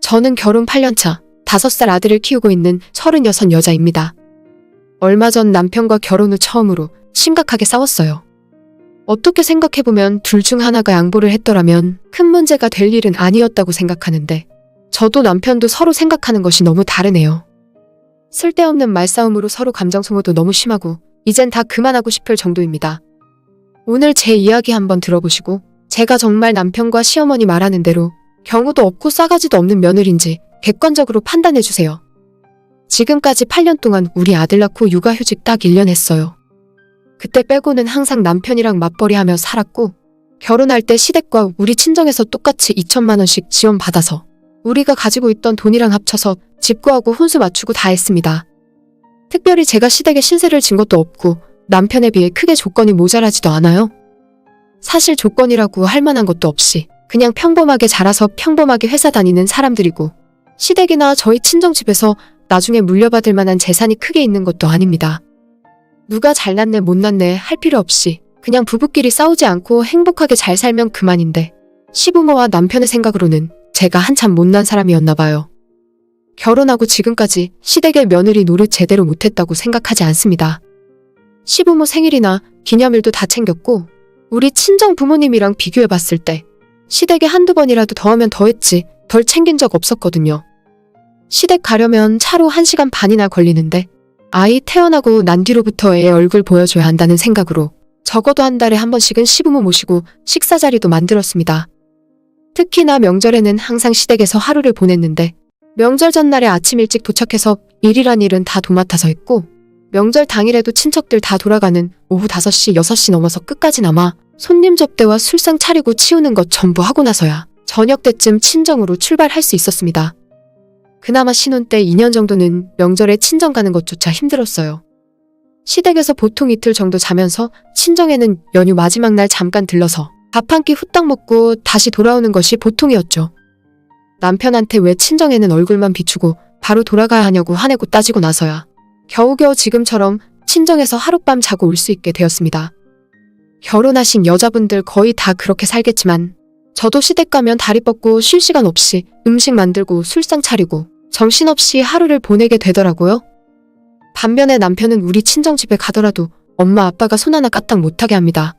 저는 결혼 8년차, 5살 아들을 키우고 있는 36 여자입니다. 얼마 전 남편과 결혼 후 처음으로 심각하게 싸웠어요. 어떻게 생각해보면 둘 중 하나가 양보를 했더라면 큰 문제가 될 일은 아니었다고 생각하는데 저도 남편도 서로 생각하는 것이 너무 다르네요. 쓸데없는 말싸움으로 서로 감정 소모도 너무 심하고 이젠 다 그만하고 싶을 정도입니다. 오늘 제 이야기 한번 들어보시고 제가 정말 남편과 시어머니 말하는 대로 경우도 없고 싸가지도 없는 며느리인지 객관적으로 판단해주세요. 지금까지 8년 동안 우리 아들 낳고 육아휴직 딱 1년 했어요. 그때 빼고는 항상 남편이랑 맞벌이하며 살았고 결혼할 때 시댁과 우리 친정에서 똑같이 2천만 원씩 지원받아서 우리가 가지고 있던 돈이랑 합쳐서 집 구하고 혼수 맞추고 다 했습니다. 특별히 제가 시댁에 신세를 진 것도 없고 남편에 비해 크게 조건이 모자라지도 않아요. 사실 조건이라고 할 만한 것도 없이 그냥 평범하게 자라서 평범하게 회사 다니는 사람들이고 시댁이나 저희 친정집에서 나중에 물려받을 만한 재산이 크게 있는 것도 아닙니다. 누가 잘났네 못났네 할 필요 없이 그냥 부부끼리 싸우지 않고 행복하게 잘 살면 그만인데 시부모와 남편의 생각으로는 제가 한참 못난 사람이었나 봐요. 결혼하고 지금까지 시댁의 며느리 노릇 제대로 못했다고 생각하지 않습니다. 시부모 생일이나 기념일도 다 챙겼고 우리 친정 부모님이랑 비교해봤을 때 시댁에 한두 번이라도 더하면 더했지 덜 챙긴 적 없었거든요. 시댁 가려면 차로 1시간 반이나 걸리는데 아이 태어나고 난 뒤로부터 애 얼굴 보여줘야 한다는 생각으로 적어도 한 달에 한 번씩은 시부모 모시고 식사 자리도 만들었습니다. 특히나 명절에는 항상 시댁에서 하루를 보냈는데 명절 전날에 아침 일찍 도착해서 일이란 일은 다 도맡아서 했고 명절 당일에도 친척들 다 돌아가는 오후 5시, 6시 넘어서 끝까지 남아 손님 접대와 술상 차리고 치우는 것 전부 하고 나서야 저녁 때쯤 친정으로 출발할 수 있었습니다. 그나마 신혼 때 2년 정도는 명절에 친정 가는 것조차 힘들었어요. 시댁에서 보통 이틀 정도 자면서 친정에는 연휴 마지막 날 잠깐 들러서 밥 한 끼 후딱 먹고 다시 돌아오는 것이 보통이었죠. 남편한테 왜 친정에는 얼굴만 비추고 바로 돌아가야 하냐고 화내고 따지고 나서야 겨우겨우 지금처럼 친정에서 하룻밤 자고 올 수 있게 되었습니다. 결혼하신 여자분들 거의 다 그렇게 살겠지만 저도 시댁 가면 다리 뻗고 쉴 시간 없이 음식 만들고 술상 차리고 정신없이 하루를 보내게 되더라고요. 반면에 남편은 우리 친정집에 가더라도 엄마 아빠가 손 하나 까딱 못하게 합니다.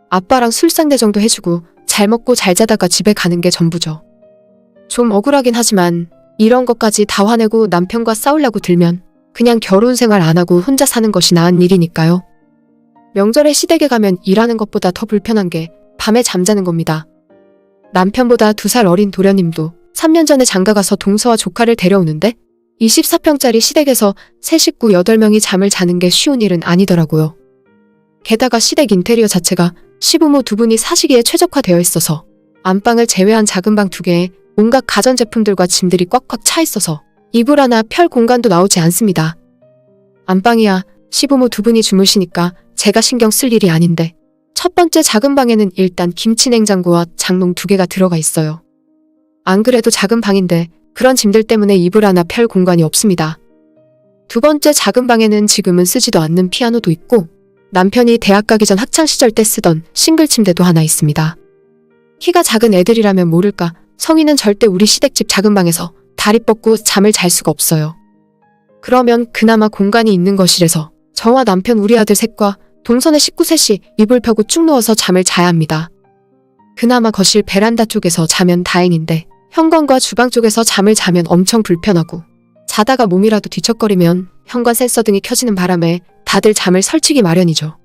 아빠랑 술상대 정도 해주고 잘 먹고 잘 자다가 집에 가는 게 전부죠. 좀 억울하긴 하지만 이런 것까지 다 화내고 남편과 싸우려고 들면 그냥 결혼 생활 안 하고 혼자 사는 것이 나은 일이니까요. 명절에 시댁에 가면 일하는 것보다 더 불편한 게 밤에 잠자는 겁니다. 남편보다 2살 어린 도련님도 3년 전에 장가가서 동서와 조카를 데려오는데 24평짜리 시댁에서 새 식구 8명이 잠을 자는 게 쉬운 일은 아니더라고요. 게다가 시댁 인테리어 자체가 시부모 2분이 사시기에 최적화되어 있어서 안방을 제외한 작은 방 2개에 온갖 가전제품들과 짐들이 꽉꽉 차 있어서 이불 하나 펼 공간도 나오지 않습니다. 안방이야 시부모 2분이 주무시니까 제가 신경 쓸 일이 아닌데 첫 번째 작은 방에는 일단 김치 냉장고와 장롱 2개가 들어가 있어요. 안 그래도 작은 방인데 그런 짐들 때문에 이불 하나 펼 공간이 없습니다. 두 번째 작은 방에는 지금은 쓰지도 않는 피아노도 있고 남편이 대학 가기 전 학창시절 때 쓰던 싱글 침대도 하나 있습니다. 키가 작은 애들이라면 모를까 성인은 절대 우리 시댁집 작은 방에서 다리 뻗고 잠을 잘 수가 없어요. 그러면 그나마 공간이 있는 거실에서 저와 남편 우리 아들 셋과 동선의 식구 셋이 이불 펴고 쭉 누워서 잠을 자야 합니다. 그나마 거실 베란다 쪽에서 자면 다행인데 현관과 주방 쪽에서 잠을 자면 엄청 불편하고 자다가 몸이라도 뒤척거리면 현관 센서 등이 켜지는 바람에 다들 잠을 설치기 마련이죠.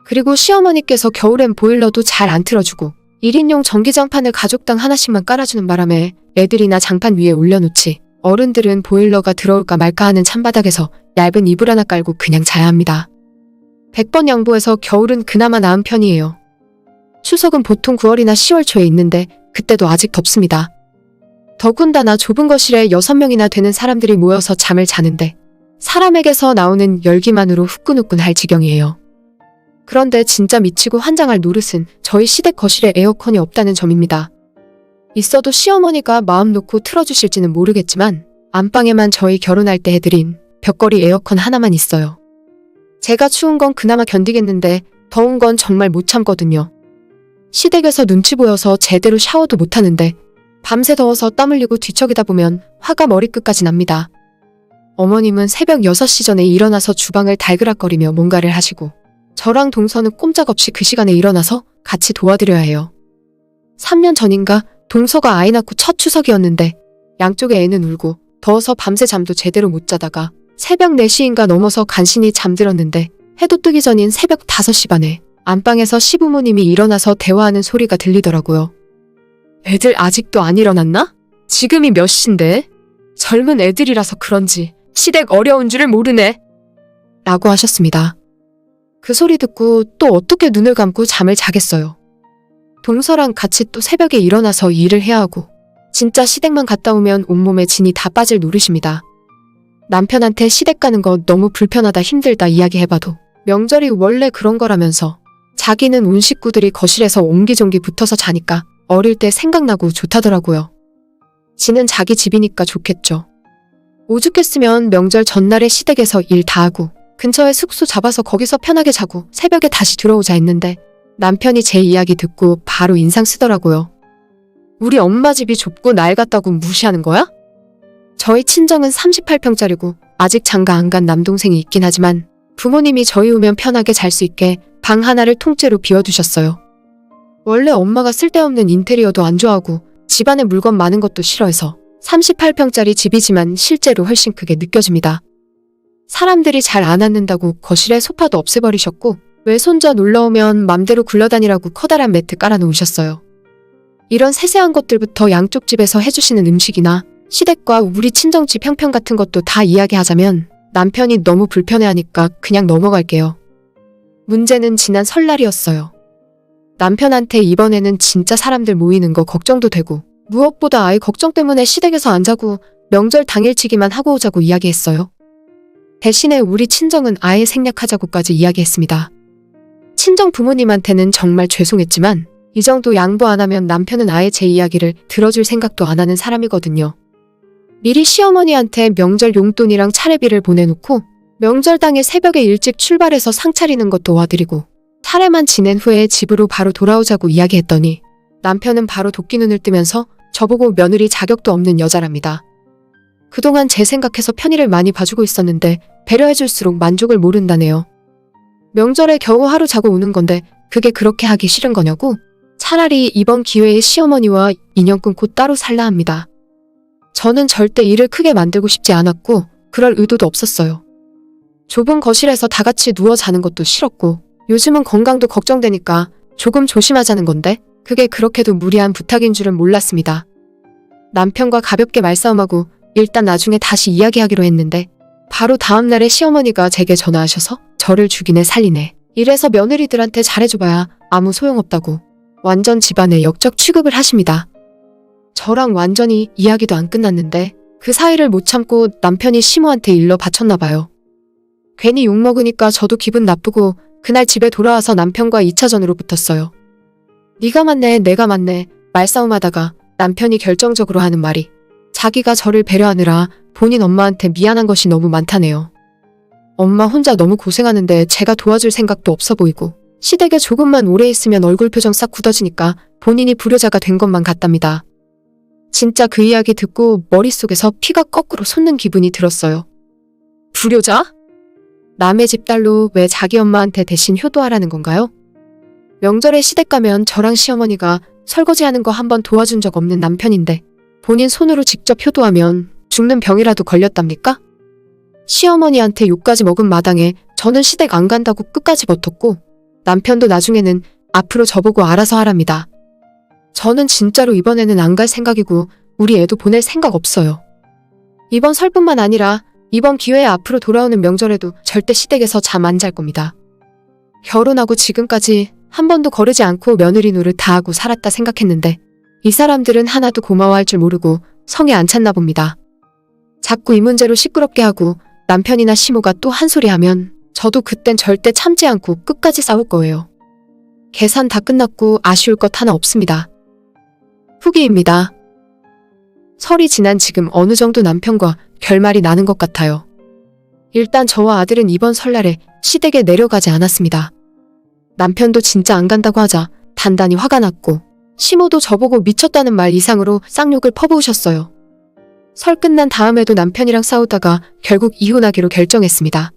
그리고 시어머니께서 겨울엔 보일러도 잘 안 틀어주고 1인용 전기장판을 가족당 하나씩만 깔아주는 바람에 애들이나 장판 위에 올려놓지 어른들은 보일러가 들어올까 말까 하는 찬바닥에서 얇은 이불 하나 깔고 그냥 자야 합니다. 100번 양보해서 겨울은 그나마 나은 편이에요. 추석은 보통 9월이나 10월 초에 있는데 그때도 아직 덥습니다. 더군다나 좁은 거실에 6명이나 되는 사람들이 모여서 잠을 자는데 사람에게서 나오는 열기만으로 후끈후끈할 지경이에요. 그런데 진짜 미치고 환장할 노릇은 저희 시댁 거실에 에어컨이 없다는 점입니다. 있어도 시어머니가 마음 놓고 틀어주실지는 모르겠지만 안방에만 저희 결혼할 때 해드린 벽걸이 에어컨 하나만 있어요. 제가 추운 건 그나마 견디겠는데 더운 건 정말 못 참거든요. 시댁에서 눈치 보여서 제대로 샤워도 못하는데 밤새 더워서 땀 흘리고 뒤척이다 보면 화가 머리끝까지 납니다. 어머님은 새벽 6시 전에 일어나서 주방을 달그락거리며 뭔가를 하시고 저랑 동서는 꼼짝없이 그 시간에 일어나서 같이 도와드려야 해요. 3년 전인가 동서가 아이 낳고 첫 추석이었는데 양쪽에 애는 울고 더워서 밤새 잠도 제대로 못 자다가 새벽 4시인가 넘어서 간신히 잠들었는데 해도 뜨기 전인 새벽 5시 반에 안방에서 시부모님이 일어나서 대화하는 소리가 들리더라고요. 애들 아직도 안 일어났나? 지금이 몇 시인데? 젊은 애들이라서 그런지 시댁 어려운 줄을 모르네. 라고 하셨습니다. 그 소리 듣고 또 어떻게 눈을 감고 잠을 자겠어요. 동서랑 같이 또 새벽에 일어나서 일을 해야 하고 진짜 시댁만 갔다 오면 온몸에 진이 다 빠질 노릇입니다. 남편한테 시댁 가는 거 너무 불편하다 힘들다 이야기해봐도 명절이 원래 그런 거라면서 자기는 온 식구들이 거실에서 옹기종기 붙어서 자니까 어릴 때 생각나고 좋다더라고요. 지는 자기 집이니까 좋겠죠. 오죽했으면 명절 전날에 시댁에서 일 다 하고 근처에 숙소 잡아서 거기서 편하게 자고 새벽에 다시 들어오자 했는데 남편이 제 이야기 듣고 바로 인상 쓰더라고요. 우리 엄마 집이 좁고 낡았다고 무시하는 거야? 저희 친정은 38평짜리고 아직 장가 안 간 남동생이 있긴 하지만 부모님이 저희 오면 편하게 잘 수 있게 방 하나를 통째로 비워두셨어요. 원래 엄마가 쓸데없는 인테리어도 안 좋아하고 집안에 물건 많은 것도 싫어해서 38평짜리 집이지만 실제로 훨씬 크게 느껴집니다. 사람들이 잘 안 앉는다고 거실에 소파도 없애버리셨고 외손자 놀러오면 맘대로 굴러다니라고 커다란 매트 깔아놓으셨어요. 이런 세세한 것들부터 양쪽 집에서 해주시는 음식이나 시댁과 우리 친정집 형편 같은 것도 다 이야기하자면 남편이 너무 불편해하니까 그냥 넘어갈게요. 문제는 지난 설날이었어요. 남편한테 이번에는 진짜 사람들 모이는 거 걱정도 되고 무엇보다 아이 걱정 때문에 시댁에서 안 자고 명절 당일치기만 하고 오자고 이야기했어요. 대신에 우리 친정은 아예 생략하자고까지 이야기했습니다. 친정 부모님한테는 정말 죄송했지만 이 정도 양보 안 하면 남편은 아예 제 이야기를 들어줄 생각도 안 하는 사람이거든요. 미리 시어머니한테 명절 용돈이랑 차례비를 보내놓고 명절 당일 새벽에 일찍 출발해서 상 차리는 것 도와드리고 차례만 지낸 후에 집으로 바로 돌아오자고 이야기했더니 남편은 바로 도끼눈을 뜨면서 저보고 며느리 자격도 없는 여자랍니다. 그동안 제 생각해서 편의를 많이 봐주고 있었는데 배려해줄수록 만족을 모른다네요. 명절에 겨우 하루 자고 오는 건데 그게 그렇게 하기 싫은 거냐고? 차라리 이번 기회에 시어머니와 인연 끊고 따로 살라 합니다. 저는 절대 일을 크게 만들고 싶지 않았고 그럴 의도도 없었어요. 좁은 거실에서 다 같이 누워 자는 것도 싫었고 요즘은 건강도 걱정되니까 조금 조심하자는 건데 그게 그렇게도 무리한 부탁인 줄은 몰랐습니다. 남편과 가볍게 말싸움하고 일단 나중에 다시 이야기하기로 했는데 바로 다음날에 시어머니가 제게 전화하셔서 저를 죽이네 살리네 이래서 며느리들한테 잘해줘봐야 아무 소용없다고 완전 집안에 역적 취급을 하십니다. 저랑 완전히 이야기도 안 끝났는데 그 사이를 못 참고 남편이 시모한테 일러 바쳤나 봐요. 괜히 욕먹으니까 저도 기분 나쁘고 그날 집에 돌아와서 남편과 2차전으로 붙었어요. 네가 맞네 내가 맞네 말싸움하다가 남편이 결정적으로 하는 말이 자기가 저를 배려하느라 본인 엄마한테 미안한 것이 너무 많다네요. 엄마 혼자 너무 고생하는데 제가 도와줄 생각도 없어 보이고 시댁에 조금만 오래 있으면 얼굴 표정 싹 굳어지니까 본인이 불효자가 된 것만 같답니다. 진짜 그 이야기 듣고 머릿속에서 피가 거꾸로 솟는 기분이 들었어요. 불효자? 남의 집 딸로 왜 자기 엄마한테 대신 효도하라는 건가요? 명절에 시댁 가면 저랑 시어머니가 설거지하는 거 한번 도와준 적 없는 남편인데 본인 손으로 직접 효도하면 죽는 병이라도 걸렸답니까? 시어머니한테 욕까지 먹은 마당에 저는 시댁 안 간다고 끝까지 버텼고 남편도 나중에는 앞으로 저보고 알아서 하랍니다. 저는 진짜로 이번에는 안 갈 생각이고 우리 애도 보낼 생각 없어요. 이번 설뿐만 아니라 이번 기회에 앞으로 돌아오는 명절에도 절대 시댁에서 잠 안 잘 겁니다. 결혼하고 지금까지 한 번도 거르지 않고 며느리 노릇 다 하고 살았다 생각했는데 이 사람들은 하나도 고마워할 줄 모르고 성에 안 찼나 봅니다. 자꾸 이 문제로 시끄럽게 하고 남편이나 시모가 또 한 소리 하면 저도 그땐 절대 참지 않고 끝까지 싸울 거예요. 계산 다 끝났고 아쉬울 것 하나 없습니다. 후기입니다. 설이 지난 지금 어느 정도 남편과 결말이 나는 것 같아요. 일단 저와 아들은 이번 설날에 시댁에 내려가지 않았습니다. 남편도 진짜 안 간다고 하자 단단히 화가 났고 시모도 저보고 미쳤다는 말 이상으로 쌍욕을 퍼부으셨어요. 설 끝난 다음에도 남편이랑 싸우다가 결국 이혼하기로 결정했습니다.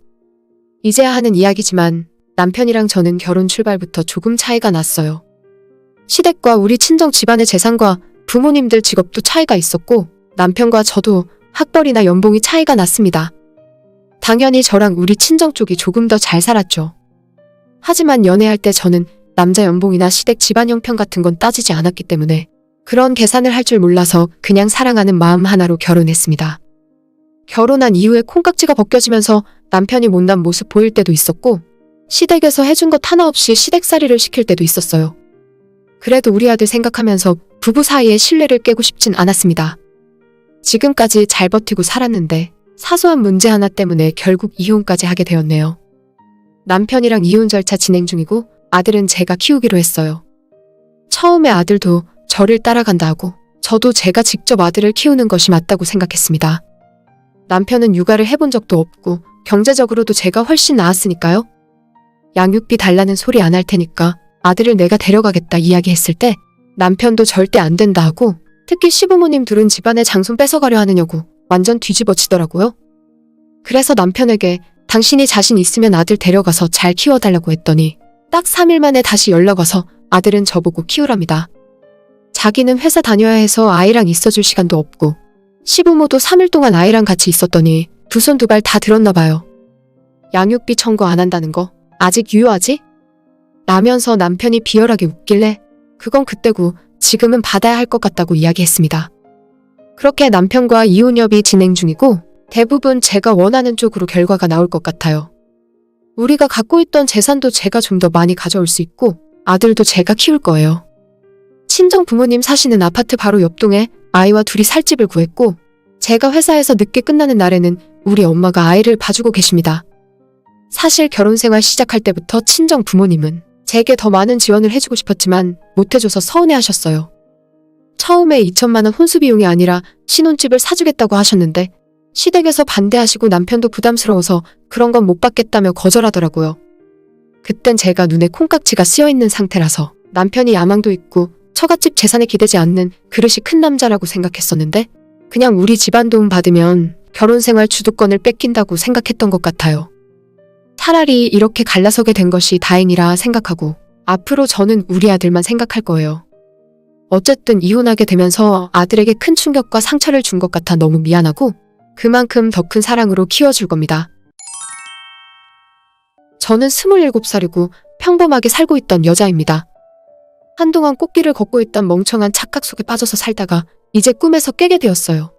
이제야 하는 이야기지만 남편이랑 저는 결혼 출발부터 조금 차이가 났어요. 시댁과 우리 친정 집안의 재산과 부모님들 직업도 차이가 있었고 남편과 저도 학벌이나 연봉이 차이가 났습니다. 당연히 저랑 우리 친정 쪽이 조금 더 잘 살았죠. 하지만 연애할 때 저는 남자 연봉이나 시댁 집안 형편 같은 건 따지지 않았기 때문에 그런 계산을 할 줄 몰라서 그냥 사랑하는 마음 하나로 결혼했습니다. 결혼한 이후에 콩깍지가 벗겨지면서 남편이 못난 모습 보일 때도 있었고 시댁에서 해준 것 하나 없이 시댁살이를 시킬 때도 있었어요. 그래도 우리 아들 생각하면서 부부 사이의 신뢰를 깨고 싶진 않았습니다. 지금까지 잘 버티고 살았는데 사소한 문제 하나 때문에 결국 이혼까지 하게 되었네요. 남편이랑 이혼 절차 진행 중이고 아들은 제가 키우기로 했어요. 처음에 아들도 저를 따라간다 하고 저도 제가 직접 아들을 키우는 것이 맞다고 생각했습니다. 남편은 육아를 해본 적도 없고 경제적으로도 제가 훨씬 나았으니까요. 양육비 달라는 소리 안 할 테니까 아들을 내가 데려가겠다 이야기했을 때 남편도 절대 안 된다 하고 특히 시부모님 둘은 집안의 장손 뺏어가려 하느냐고 완전 뒤집어지더라고요. 그래서 남편에게 당신이 자신 있으면 아들 데려가서 잘 키워달라고 했더니 딱 3일 만에 다시 연락 와서 아들은 저보고 키우랍니다. 자기는 회사 다녀야 해서 아이랑 있어줄 시간도 없고 시부모도 3일 동안 아이랑 같이 있었더니 두 손 두 발 다 들었나 봐요. 양육비 청구 안 한다는 거 아직 유효하지? 라면서 남편이 비열하게 웃길래 그건 그때고 지금은 받아야 할 것 같다고 이야기했습니다. 그렇게 남편과 이혼 협의 진행 중이고 대부분 제가 원하는 쪽으로 결과가 나올 것 같아요. 우리가 갖고 있던 재산도 제가 좀 더 많이 가져올 수 있고 아들도 제가 키울 거예요. 친정 부모님 사시는 아파트 바로 옆동에 아이와 둘이 살 집을 구했고 제가 회사에서 늦게 끝나는 날에는 우리 엄마가 아이를 봐주고 계십니다. 사실 결혼 생활 시작할 때부터 친정 부모님은 제게 더 많은 지원을 해주고 싶었지만 못해줘서 서운해하셨어요. 처음에 2천만 원 혼수 비용이 아니라 신혼집을 사주겠다고 하셨는데 시댁에서 반대하시고 남편도 부담스러워서 그런 건 못 받겠다며 거절하더라고요. 그땐 제가 눈에 콩깍지가 씌어있는 상태라서 남편이 야망도 있고 처갓집 재산에 기대지 않는 그릇이 큰 남자라고 생각했었는데 그냥 우리 집안 도움 받으면 결혼생활 주도권을 뺏긴다고 생각했던 것 같아요. 차라리 이렇게 갈라서게 된 것이 다행이라 생각하고 앞으로 저는 우리 아들만 생각할 거예요. 어쨌든 이혼하게 되면서 아들에게 큰 충격과 상처를 준 것 같아 너무 미안하고 그만큼 더 큰 사랑으로 키워줄 겁니다. 저는 27살이고 평범하게 살고 있던 여자입니다. 한동안 꽃길을 걷고 있던 멍청한 착각 속에 빠져서 살다가 이제 꿈에서 깨게 되었어요.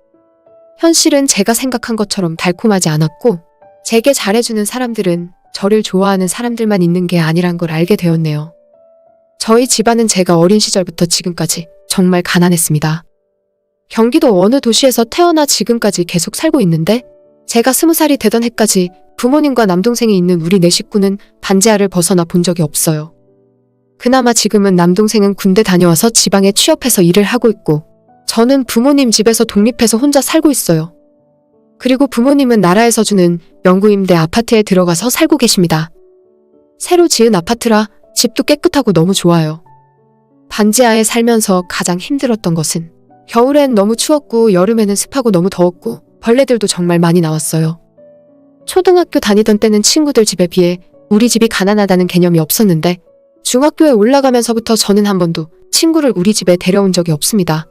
현실은 제가 생각한 것처럼 달콤하지 않았고 제게 잘해주는 사람들은 저를 좋아하는 사람들만 있는 게 아니란 걸 알게 되었네요. 저희 집안은 제가 어린 시절부터 지금까지 정말 가난했습니다. 경기도 어느 도시에서 태어나 지금까지 계속 살고 있는데 제가 20살이 되던 해까지 부모님과 남동생이 있는 우리 네 식구는 반지하를 벗어나 본 적이 없어요. 그나마 지금은 남동생은 군대 다녀와서 지방에 취업해서 일을 하고 있고 저는 부모님 집에서 독립해서 혼자 살고 있어요. 그리고 부모님은 나라에서 주는 영구임대 아파트에 들어가서 살고 계십니다. 새로 지은 아파트라 집도 깨끗하고 너무 좋아요. 반지하에 살면서 가장 힘들었던 것은 겨울엔 너무 추웠고 여름에는 습하고 너무 더웠고 벌레들도 정말 많이 나왔어요. 초등학교 다니던 때는 친구들 집에 비해 우리 집이 가난하다는 개념이 없었는데 중학교에 올라가면서부터 저는 한 번도 친구를 우리 집에 데려온 적이 없습니다.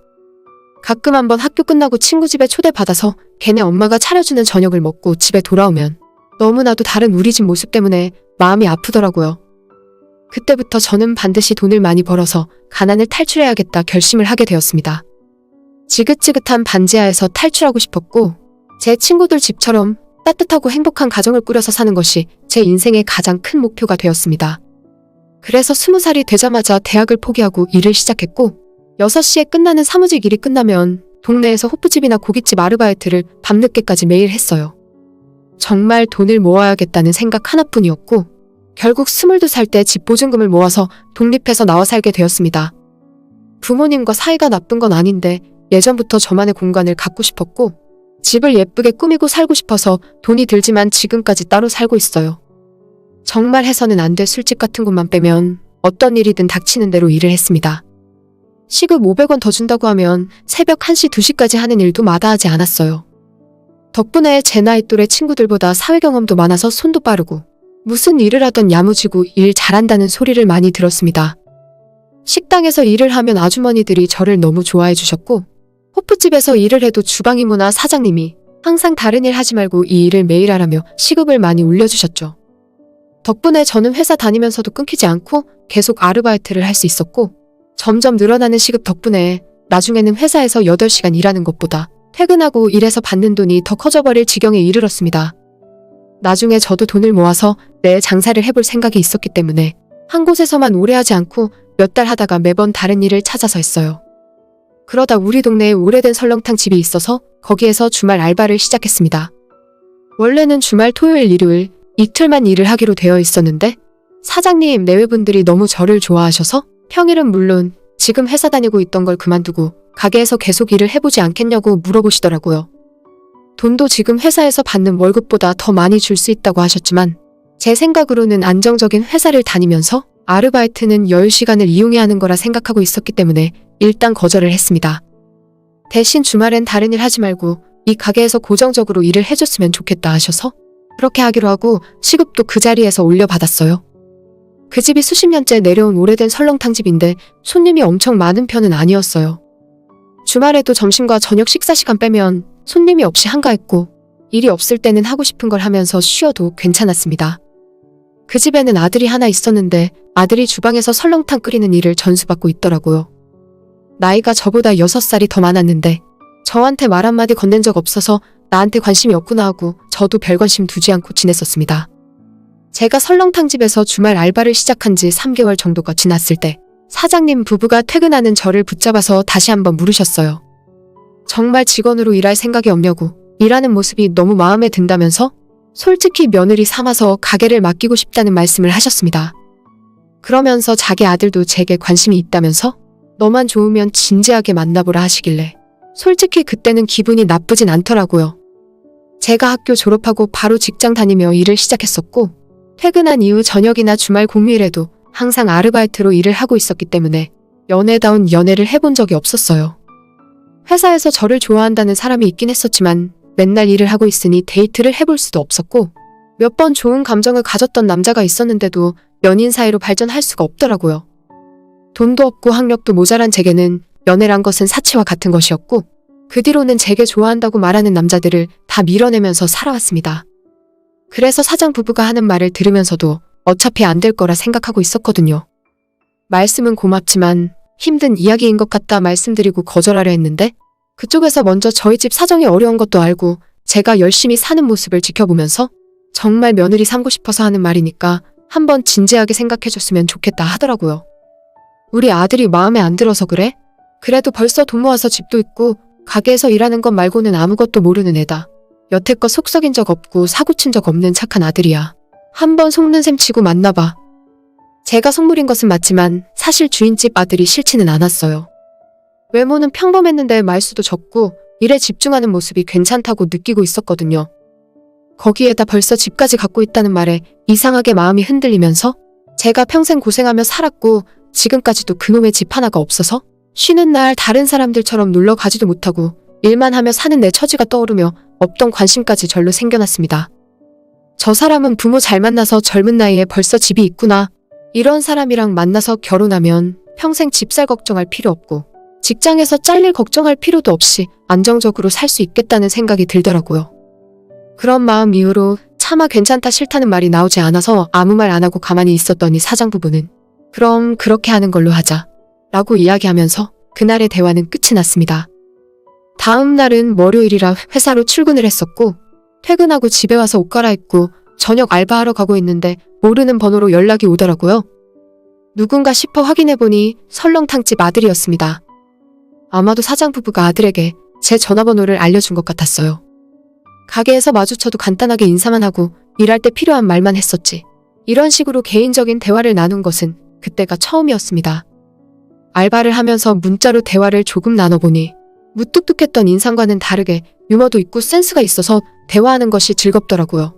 가끔 한번 학교 끝나고 친구 집에 초대받아서 걔네 엄마가 차려주는 저녁을 먹고 집에 돌아오면 너무나도 다른 우리 집 모습 때문에 마음이 아프더라고요. 그때부터 저는 반드시 돈을 많이 벌어서 가난을 탈출해야겠다 결심을 하게 되었습니다. 지긋지긋한 반지하에서 탈출하고 싶었고 제 친구들 집처럼 따뜻하고 행복한 가정을 꾸려서 사는 것이 제 인생의 가장 큰 목표가 되었습니다. 그래서 20살이 되자마자 대학을 포기하고 일을 시작했고 6시에 끝나는 사무직 일이 끝나면 동네에서 호프집이나 고깃집 아르바이트를 밤늦게까지 매일 했어요. 정말 돈을 모아야겠다는 생각 하나뿐이었고 결국 22살 때 집 보증금을 모아서 독립해서 나와 살게 되었습니다. 부모님과 사이가 나쁜 건 아닌데 예전부터 저만의 공간을 갖고 싶었고 집을 예쁘게 꾸미고 살고 싶어서 돈이 들지만 지금까지 따로 살고 있어요. 정말 해서는 안 될 술집 같은 곳만 빼면 어떤 일이든 닥치는 대로 일을 했습니다. 시급 500원 더 준다고 하면 새벽 1시, 2시까지 하는 일도 마다하지 않았어요. 덕분에 제 나이 또래 친구들보다 사회 경험도 많아서 손도 빠르고 무슨 일을 하던 야무지고 일 잘한다는 소리를 많이 들었습니다. 식당에서 일을 하면 아주머니들이 저를 너무 좋아해 주셨고 호프집에서 일을 해도 주방 이모나 사장님이 항상 다른 일 하지 말고 이 일을 매일 하라며 시급을 많이 올려주셨죠. 덕분에 저는 회사 다니면서도 끊기지 않고 계속 아르바이트를 할 수 있었고 점점 늘어나는 시급 덕분에 나중에는 회사에서 8시간 일하는 것보다 퇴근하고 일해서 받는 돈이 더 커져버릴 지경에 이르렀습니다. 나중에 저도 돈을 모아서 내 장사를 해볼 생각이 있었기 때문에 한 곳에서만 오래 하지 않고 몇 달 하다가 매번 다른 일을 찾아서 했어요. 그러다 우리 동네에 오래된 설렁탕 집이 있어서 거기에서 주말 알바를 시작했습니다. 원래는 주말 토요일 일요일 이틀만 일을 하기로 되어 있었는데 사장님 내외분들이 너무 저를 좋아하셔서 평일은 물론 지금 회사 다니고 있던 걸 그만두고 가게에서 계속 일을 해보지 않겠냐고 물어보시더라고요. 돈도 지금 회사에서 받는 월급보다 더 많이 줄 수 있다고 하셨지만 제 생각으로는 안정적인 회사를 다니면서 아르바이트는 여유 시간을 이용해야 하는 거라 생각하고 있었기 때문에 일단 거절을 했습니다. 대신 주말엔 다른 일 하지 말고 이 가게에서 고정적으로 일을 해줬으면 좋겠다 하셔서 그렇게 하기로 하고 시급도 그 자리에서 올려받았어요. 그 집이 수십 년째 내려온 오래된 설렁탕집인데 손님이 엄청 많은 편은 아니었어요. 주말에도 점심과 저녁 식사 시간 빼면 손님이 없이 한가했고 일이 없을 때는 하고 싶은 걸 하면서 쉬어도 괜찮았습니다. 그 집에는 아들이 하나 있었는데 아들이 주방에서 설렁탕 끓이는 일을 전수받고 있더라고요. 나이가 저보다 6살이 더 많았는데 저한테 말 한마디 건넨 적 없어서 나한테 관심이 없구나 하고 저도 별 관심 두지 않고 지냈었습니다. 제가 설렁탕집에서 주말 알바를 시작한 지 3개월 정도가 지났을 때 사장님 부부가 퇴근하는 저를 붙잡아서 다시 한번 물으셨어요. 정말 직원으로 일할 생각이 없냐고 일하는 모습이 너무 마음에 든다면서 솔직히 며느리 삼아서 가게를 맡기고 싶다는 말씀을 하셨습니다. 그러면서 자기 아들도 제게 관심이 있다면서 너만 좋으면 진지하게 만나보라 하시길래 솔직히 그때는 기분이 나쁘진 않더라고요. 제가 학교 졸업하고 바로 직장 다니며 일을 시작했었고 퇴근한 이후 저녁이나 주말 공휴일에도 항상 아르바이트로 일을 하고 있었기 때문에 연애다운 연애를 해본 적이 없었어요. 회사에서 저를 좋아한다는 사람이 있긴 했었지만 맨날 일을 하고 있으니 데이트를 해볼 수도 없었고 몇 번 좋은 감정을 가졌던 남자가 있었는데도 연인 사이로 발전할 수가 없더라고요. 돈도 없고 학력도 모자란 제게는 연애란 것은 사치와 같은 것이었고 그 뒤로는 제게 좋아한다고 말하는 남자들을 다 밀어내면서 살아왔습니다. 그래서 사장 부부가 하는 말을 들으면서도 어차피 안 될 거라 생각하고 있었거든요. 말씀은 고맙지만 힘든 이야기인 것 같다 말씀드리고 거절하려 했는데 그쪽에서 먼저 저희 집 사정이 어려운 것도 알고 제가 열심히 사는 모습을 지켜보면서 정말 며느리 삼고 싶어서 하는 말이니까 한번 진지하게 생각해줬으면 좋겠다 하더라고요. 우리 아들이 마음에 안 들어서 그래? 그래도 벌써 돈 모아서 집도 있고 가게에서 일하는 것 말고는 아무것도 모르는 애다. 여태껏 속 썩인 적 없고 사고친 적 없는 착한 아들이야. 한번 속는 셈 치고 만나봐. 제가 속물인 것은 맞지만 사실 주인집 아들이 싫지는 않았어요. 외모는 평범했는데 말수도 적고 일에 집중하는 모습이 괜찮다고 느끼고 있었거든요. 거기에다 벌써 집까지 갖고 있다는 말에 이상하게 마음이 흔들리면서 제가 평생 고생하며 살았고 지금까지도 그놈의 집 하나가 없어서 쉬는 날 다른 사람들처럼 놀러 가지도 못하고 일만 하며 사는 내 처지가 떠오르며 없던 관심까지 절로 생겨났습니다. 저 사람은 부모 잘 만나서 젊은 나이에 벌써 집이 있구나. 이런 사람이랑 만나서 결혼하면 평생 집 살 걱정할 필요 없고 직장에서 잘릴 걱정할 필요도 없이 안정적으로 살 수 있겠다는 생각이 들더라고요. 그런 마음 이후로 차마 괜찮다 싫다는 말이 나오지 않아서 아무 말 안 하고 가만히 있었더니 사장 부부는 그럼 그렇게 하는 걸로 하자 라고 이야기하면서 그날의 대화는 끝이 났습니다. 다음 날은 월요일이라 회사로 출근을 했었고 퇴근하고 집에 와서 옷 갈아입고 저녁 알바하러 가고 있는데 모르는 번호로 연락이 오더라고요. 누군가 싶어 확인해보니 설렁탕집 아들이었습니다. 아마도 사장 부부가 아들에게 제 전화번호를 알려준 것 같았어요. 가게에서 마주쳐도 간단하게 인사만 하고 일할 때 필요한 말만 했었지. 이런 식으로 개인적인 대화를 나눈 것은 그때가 처음이었습니다. 알바를 하면서 문자로 대화를 조금 나눠보니 무뚝뚝했던 인상과는 다르게 유머도 있고 센스가 있어서 대화하는 것이 즐겁더라고요.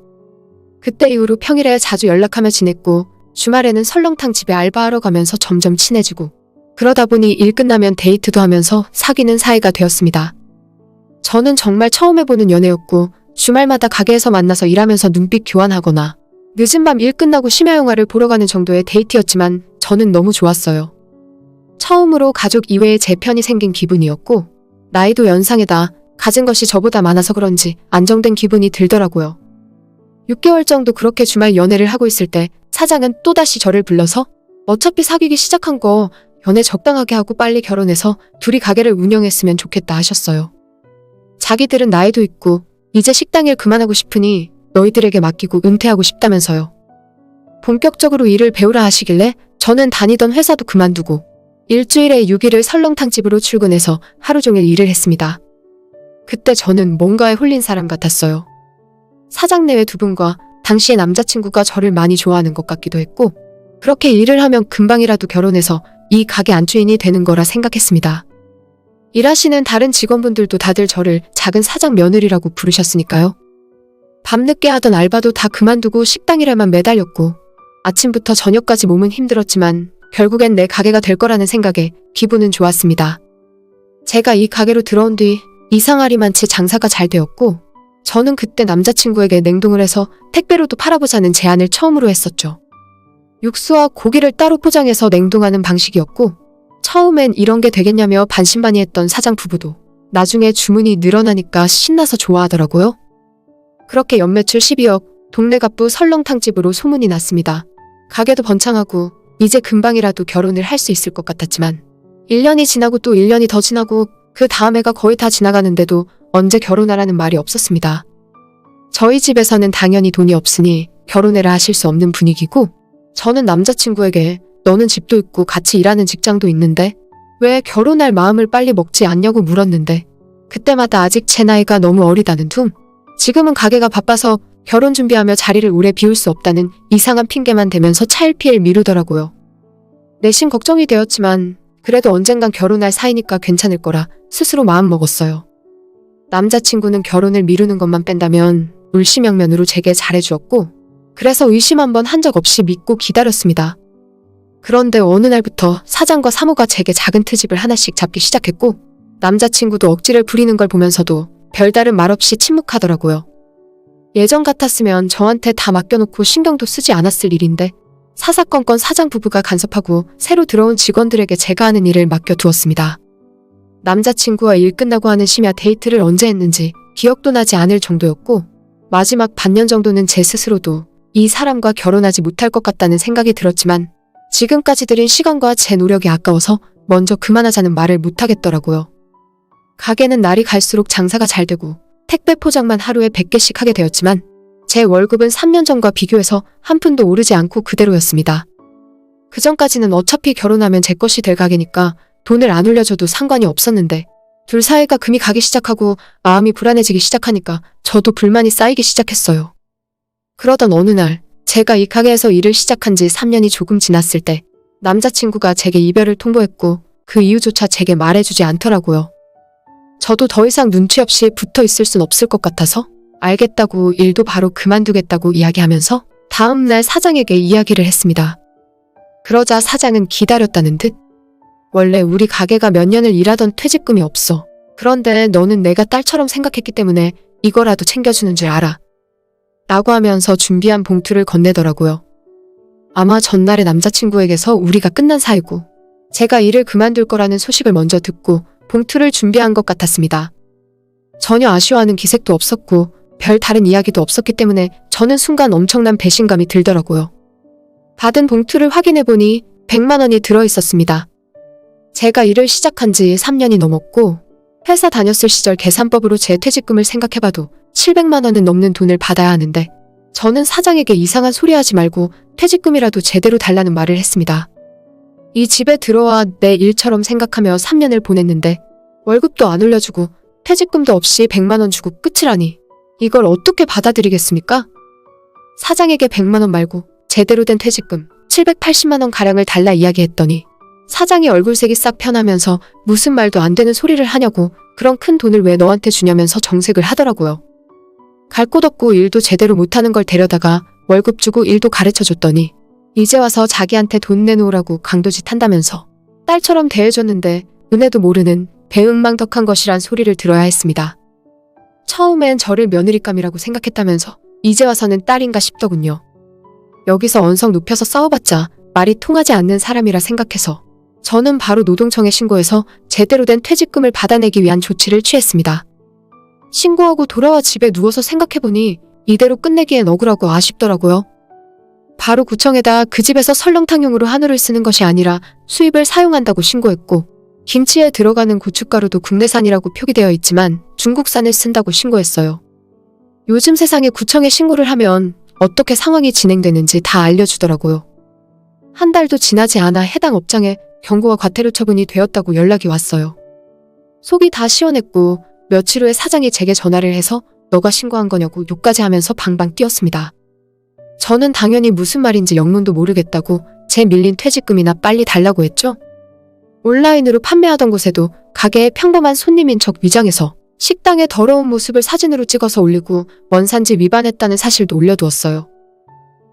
그때 이후로 평일에 자주 연락하며 지냈고 주말에는 설렁탕 집에 알바하러 가면서 점점 친해지고 그러다 보니 일 끝나면 데이트도 하면서 사귀는 사이가 되었습니다. 저는 정말 처음 해보는 연애였고 주말마다 가게에서 만나서 일하면서 눈빛 교환하거나 늦은 밤 일 끝나고 심야 영화를 보러 가는 정도의 데이트였지만 저는 너무 좋았어요. 처음으로 가족 이외에 제 편이 생긴 기분이었고 나이도 연상에다 가진 것이 저보다 많아서 그런지 안정된 기분이 들더라고요. 6개월 정도 그렇게 주말 연애를 하고 있을 때 사장은 또다시 저를 불러서 어차피 사귀기 시작한 거 연애 적당하게 하고 빨리 결혼해서 둘이 가게를 운영했으면 좋겠다 하셨어요. 자기들은 나이도 있고 이제 식당 일 그만하고 싶으니 너희들에게 맡기고 은퇴하고 싶다면서요. 본격적으로 일을 배우라 하시길래 저는 다니던 회사도 그만두고 일주일에 6일을 설렁탕집으로 출근해서 하루 종일 일을 했습니다. 그때 저는 뭔가에 홀린 사람 같았어요. 사장 내외 두 분과 당시의 남자친구가 저를 많이 좋아하는 것 같기도 했고 그렇게 일을 하면 금방이라도 결혼해서 이 가게 안주인이 되는 거라 생각했습니다. 일하시는 다른 직원분들도 다들 저를 작은 사장 며느리라고 부르셨으니까요. 밤늦게 하던 알바도 다 그만두고 식당 일에만 매달렸고 아침부터 저녁까지 몸은 힘들었지만 결국엔 내 가게가 될 거라는 생각에 기분은 좋았습니다. 제가 이 가게로 들어온 뒤 이상하리만치 장사가 잘 되었고 저는 그때 남자친구에게 냉동을 해서 택배로도 팔아보자는 제안을 처음으로 했었죠. 육수와 고기를 따로 포장해서 냉동하는 방식이었고 처음엔 이런 게 되겠냐며 반신반의했던 사장 부부도 나중에 주문이 늘어나니까 신나서 좋아하더라고요. 그렇게 연매출 12억, 동네 갑부 설렁탕집으로 소문이 났습니다. 가게도 번창하고 이제 금방이라도 결혼을 할 수 있을 것 같았지만 1년이 지나고 또 1년이 더 지나고 그 다음 해가 거의 다 지나가는데도 언제 결혼하라는 말이 없었습니다. 저희 집에서는 당연히 돈이 없으니 결혼해라 하실 수 없는 분위기고 저는 남자친구에게 너는 집도 있고 같이 일하는 직장도 있는데 왜 결혼할 마음을 빨리 먹지 않냐고 물었는데 그때마다 아직 제 나이가 너무 어리다는 둥 지금은 가게가 바빠서 결혼 준비하며 자리를 오래 비울 수 없다는 이상한 핑계만 대면서 차일피일 미루더라고요. 내심 걱정이 되었지만 그래도 언젠간 결혼할 사이니까 괜찮을 거라 스스로 마음먹었어요. 남자친구는 결혼을 미루는 것만 뺀다면 물심양면으로 제게 잘해주었고 그래서 의심 한번 한 적 없이 믿고 기다렸습니다. 그런데 어느 날부터 사장과 사모가 제게 작은 트집을 하나씩 잡기 시작했고 남자친구도 억지를 부리는 걸 보면서도 별다른 말 없이 침묵하더라고요. 예전 같았으면 저한테 다 맡겨놓고 신경도 쓰지 않았을 일인데 사사건건 사장 부부가 간섭하고 새로 들어온 직원들에게 제가 하는 일을 맡겨두었습니다. 남자친구와 일 끝나고 하는 심야 데이트를 언제 했는지 기억도 나지 않을 정도였고 마지막 반년 정도는 제 스스로도 이 사람과 결혼하지 못할 것 같다는 생각이 들었지만 지금까지 들인 시간과 제 노력이 아까워서 먼저 그만하자는 말을 못하겠더라고요. 가게는 날이 갈수록 장사가 잘 되고 택배 포장만 하루에 100개씩 하게 되었지만 제 월급은 3년 전과 비교해서 한 푼도 오르지 않고 그대로였습니다. 그전까지는 어차피 결혼하면 제 것이 될 가게니까 돈을 안 올려줘도 상관이 없었는데 둘 사이가 금이 가기 시작하고 마음이 불안해지기 시작하니까 저도 불만이 쌓이기 시작했어요. 그러던 어느 날 제가 이 가게에서 일을 시작한 지 3년이 조금 지났을 때 남자친구가 제게 이별을 통보했고 그 이유조차 제게 말해주지 않더라고요. 저도 더 이상 눈치 없이 붙어 있을 순 없을 것 같아서 알겠다고 일도 바로 그만두겠다고 이야기하면서 다음날 사장에게 이야기를 했습니다. 그러자 사장은 기다렸다는 듯 원래 우리 가게가 몇 년을 일하던 퇴직금이 없어. 그런데 너는 내가 딸처럼 생각했기 때문에 이거라도 챙겨주는 줄 알아. 라고 하면서 준비한 봉투를 건네더라고요. 아마 전날에 남자친구에게서 우리가 끝난 사이고 제가 일을 그만둘 거라는 소식을 먼저 듣고 봉투를 준비한 것 같았습니다. 전혀 아쉬워하는 기색도 없었고 별 다른 이야기도 없었기 때문에 저는 순간 엄청난 배신감이 들더라고요. 받은 봉투를 확인해보니 100만 원이 들어있었습니다. 제가 일을 시작한 지 3년이 넘었고 회사 다녔을 시절 계산법으로 제 퇴직금을 생각해봐도 700만 원은 넘는 돈을 받아야 하는데 저는 사장에게 이상한 소리 하지 말고 퇴직금이라도 제대로 달라는 말을 했습니다. 이 집에 들어와 내 일처럼 생각하며 3년을 보냈는데 월급도 안 올려주고 퇴직금도 없이 100만 원 주고 끝이라니 이걸 어떻게 받아들이겠습니까? 사장에게 100만 원 말고 제대로 된 퇴직금 780만 원 가량을 달라 이야기했더니 사장이 얼굴색이 싹 변하면서 무슨 말도 안 되는 소리를 하냐고 그런 큰 돈을 왜 너한테 주냐면서 정색을 하더라고요. 갈 곳 없고 일도 제대로 못하는 걸 데려다가 월급 주고 일도 가르쳐줬더니 이제 와서 자기한테 돈 내놓으라고 강도짓 한다면서 딸처럼 대해줬는데 은혜도 모르는 배은망덕한 것이란 소리를 들어야 했습니다. 처음엔 저를 며느리감이라고 생각했다면서 이제 와서는 딸인가 싶더군요. 여기서 언성 높여서 싸워봤자 말이 통하지 않는 사람이라 생각해서 저는 바로 노동청에 신고해서 제대로 된 퇴직금을 받아내기 위한 조치를 취했습니다. 신고하고 돌아와 집에 누워서 생각해보니 이대로 끝내기엔 억울하고 아쉽더라고요. 바로 구청에다 그 집에서 설렁탕용으로 한우를 쓰는 것이 아니라 수입을 사용한다고 신고했고, 김치에 들어가는 고춧가루도 국내산이라고 표기되어 있지만 중국산을 쓴다고 신고했어요. 요즘 세상에 구청에 신고를 하면 어떻게 상황이 진행되는지 다 알려주더라고요. 한 달도 지나지 않아 해당 업장에 경고와 과태료 처분이 되었다고 연락이 왔어요. 속이 다 시원했고 며칠 후에 사장이 제게 전화를 해서 너가 신고한 거냐고 욕까지 하면서 방방 뛰었습니다. 저는 당연히 무슨 말인지 영문도 모르겠다고 제 밀린 퇴직금이나 빨리 달라고 했죠. 온라인으로 판매하던 곳에도 가게에 평범한 손님인 척 위장해서 식당의 더러운 모습을 사진으로 찍어서 올리고 원산지 위반했다는 사실도 올려두었어요.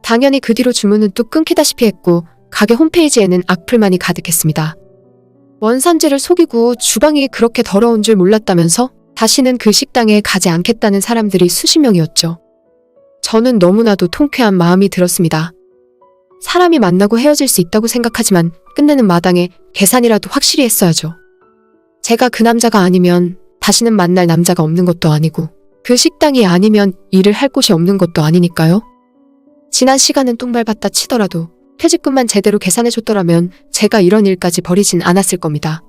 당연히 그 뒤로 주문은 뚝 끊기다시피 했고 가게 홈페이지에는 악플만이 가득했습니다. 원산지를 속이고 주방이 그렇게 더러운 줄 몰랐다면서 다시는 그 식당에 가지 않겠다는 사람들이 수십 명이었죠. 저는 너무나도 통쾌한 마음이 들었습니다. 사람이 만나고 헤어질 수 있다고 생각하지만 끝내는 마당에 계산이라도 확실히 했어야죠. 제가 그 남자가 아니면 다시는 만날 남자가 없는 것도 아니고 그 식당이 아니면 일을 할 곳이 없는 것도 아니니까요. 지난 시간은 똥밟았다 치더라도 퇴직금만 제대로 계산해줬더라면 제가 이런 일까지 벌이진 않았을 겁니다.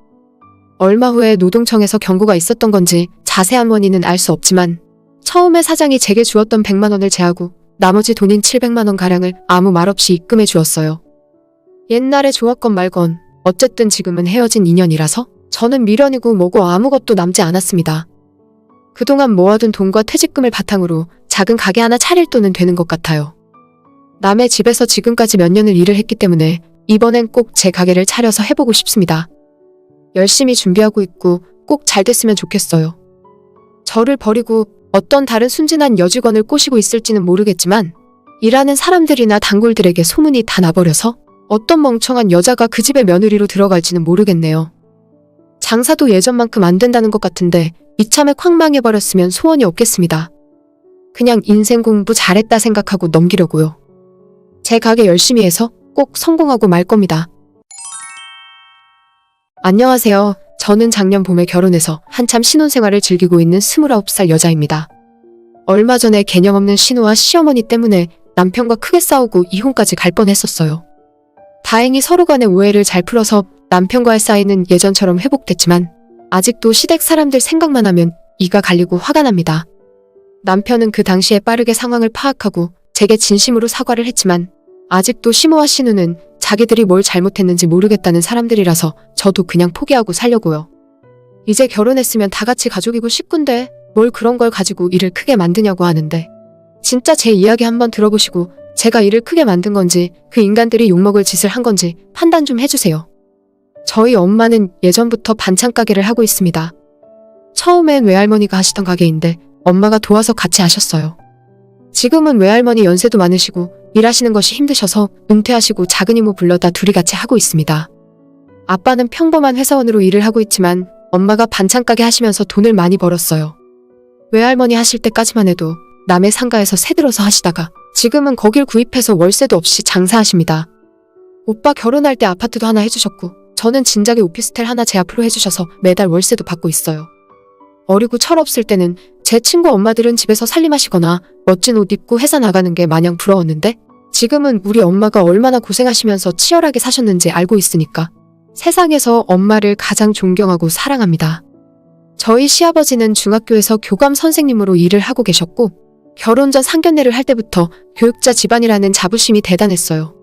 얼마 후에 노동청에서 경고가 있었던 건지 자세한 원인은 알 수 없지만 처음에 사장이 제게 주었던 100만 원을 제하고 나머지 돈인 700만 원 가량을 아무 말 없이 입금해 주었어요. 옛날에 좋았건 말건 어쨌든 지금은 헤어진 인연이라서 저는 미련이고 뭐고 아무것도 남지 않았습니다. 그동안 모아둔 돈과 퇴직금을 바탕으로 작은 가게 하나 차릴 돈은 되는 것 같아요. 남의 집에서 지금까지 몇 년을 일을 했기 때문에 이번엔 꼭 제 가게를 차려서 해보고 싶습니다. 열심히 준비하고 있고 꼭 잘 됐으면 좋겠어요. 저를 버리고 어떤 다른 순진한 여직원을 꼬시고 있을지는 모르겠지만 일하는 사람들이나 단골들에게 소문이 다 나버려서 어떤 멍청한 여자가 그 집에 며느리로 들어갈지는 모르겠네요. 장사도 예전만큼 안 된다는 것 같은데 이참에 콱 망해버렸으면 소원이 없겠습니다. 그냥 인생 공부 잘했다 생각하고 넘기려고요. 제 가게 열심히 해서 꼭 성공하고 말 겁니다. 안녕하세요. 저는 작년 봄에 결혼해서 한참 신혼생활을 즐기고 있는 29살 여자입니다. 얼마 전에 개념 없는 신우와 시어머니 때문에 남편과 크게 싸우고 이혼까지 갈 뻔했었어요. 다행히 서로 간의 오해를 잘 풀어서 남편과의 사이는 예전처럼 회복됐지만 아직도 시댁 사람들 생각만 하면 이가 갈리고 화가 납니다. 남편은 그 당시에 빠르게 상황을 파악하고 제게 진심으로 사과를 했지만 아직도 시모와 신우는 자기들이 뭘 잘못했는지 모르겠다는 사람들이라서 저도 그냥 포기하고 살려고요. 이제 결혼했으면 다 같이 가족이고 식구인데 뭘 그런 걸 가지고 일을 크게 만드냐고 하는데 진짜 제 이야기 한번 들어보시고 제가 일을 크게 만든 건지 그 인간들이 욕먹을 짓을 한 건지 판단 좀 해주세요. 저희 엄마는 예전부터 반찬 가게를 하고 있습니다. 처음엔 외할머니가 하시던 가게인데 엄마가 도와서 같이 하셨어요. 지금은 외할머니 연세도 많으시고 일하시는 것이 힘드셔서 은퇴하시고 작은 이모 불러다 둘이 같이 하고 있습니다. 아빠는 평범한 회사원으로 일을 하고 있지만 엄마가 반찬 가게 하시면서 돈을 많이 벌었어요. 외할머니 하실 때까지만 해도 남의 상가에서 새들어서 하시다가 지금은 거길 구입해서 월세도 없이 장사하십니다. 오빠 결혼할 때 아파트도 하나 해주셨고 저는 진작에 오피스텔 하나 제 앞으로 해주셔서 매달 월세도 받고 있어요. 어리고 철없을 때는 제 친구 엄마들은 집에서 살림하시거나 멋진 옷 입고 회사 나가는 게 마냥 부러웠는데 지금은 우리 엄마가 얼마나 고생하시면서 치열하게 사셨는지 알고 있으니까 세상에서 엄마를 가장 존경하고 사랑합니다. 저희 시아버지는 중학교에서 교감 선생님으로 일을 하고 계셨고 결혼 전 상견례를 할 때부터 교육자 집안이라는 자부심이 대단했어요.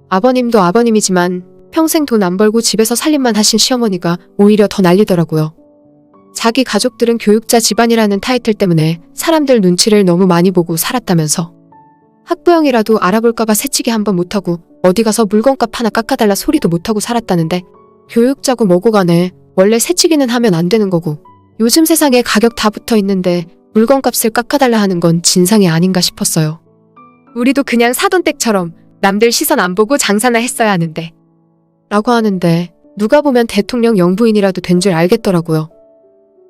아버님도 아버님이지만 평생 돈 안 벌고 집에서 살림만 하신 시어머니가 오히려 더 난리더라고요. 자기 가족들은 교육자 집안이라는 타이틀 때문에 사람들 눈치를 너무 많이 보고 살았다면서 학부형이라도 알아볼까봐 새치기 한번 못하고 어디 가서 물건값 하나 깎아달라 소리도 못하고 살았다는데 교육자고 뭐고 간에 원래 새치기는 하면 안 되는 거고 요즘 세상에 가격 다 붙어 있는데 물건값을 깎아달라 하는 건 진상이 아닌가 싶었어요. 우리도 그냥 사돈댁처럼 남들 시선 안 보고 장사나 했어야 하는데 라고 하는데 누가 보면 대통령 영부인이라도 된 줄 알겠더라고요.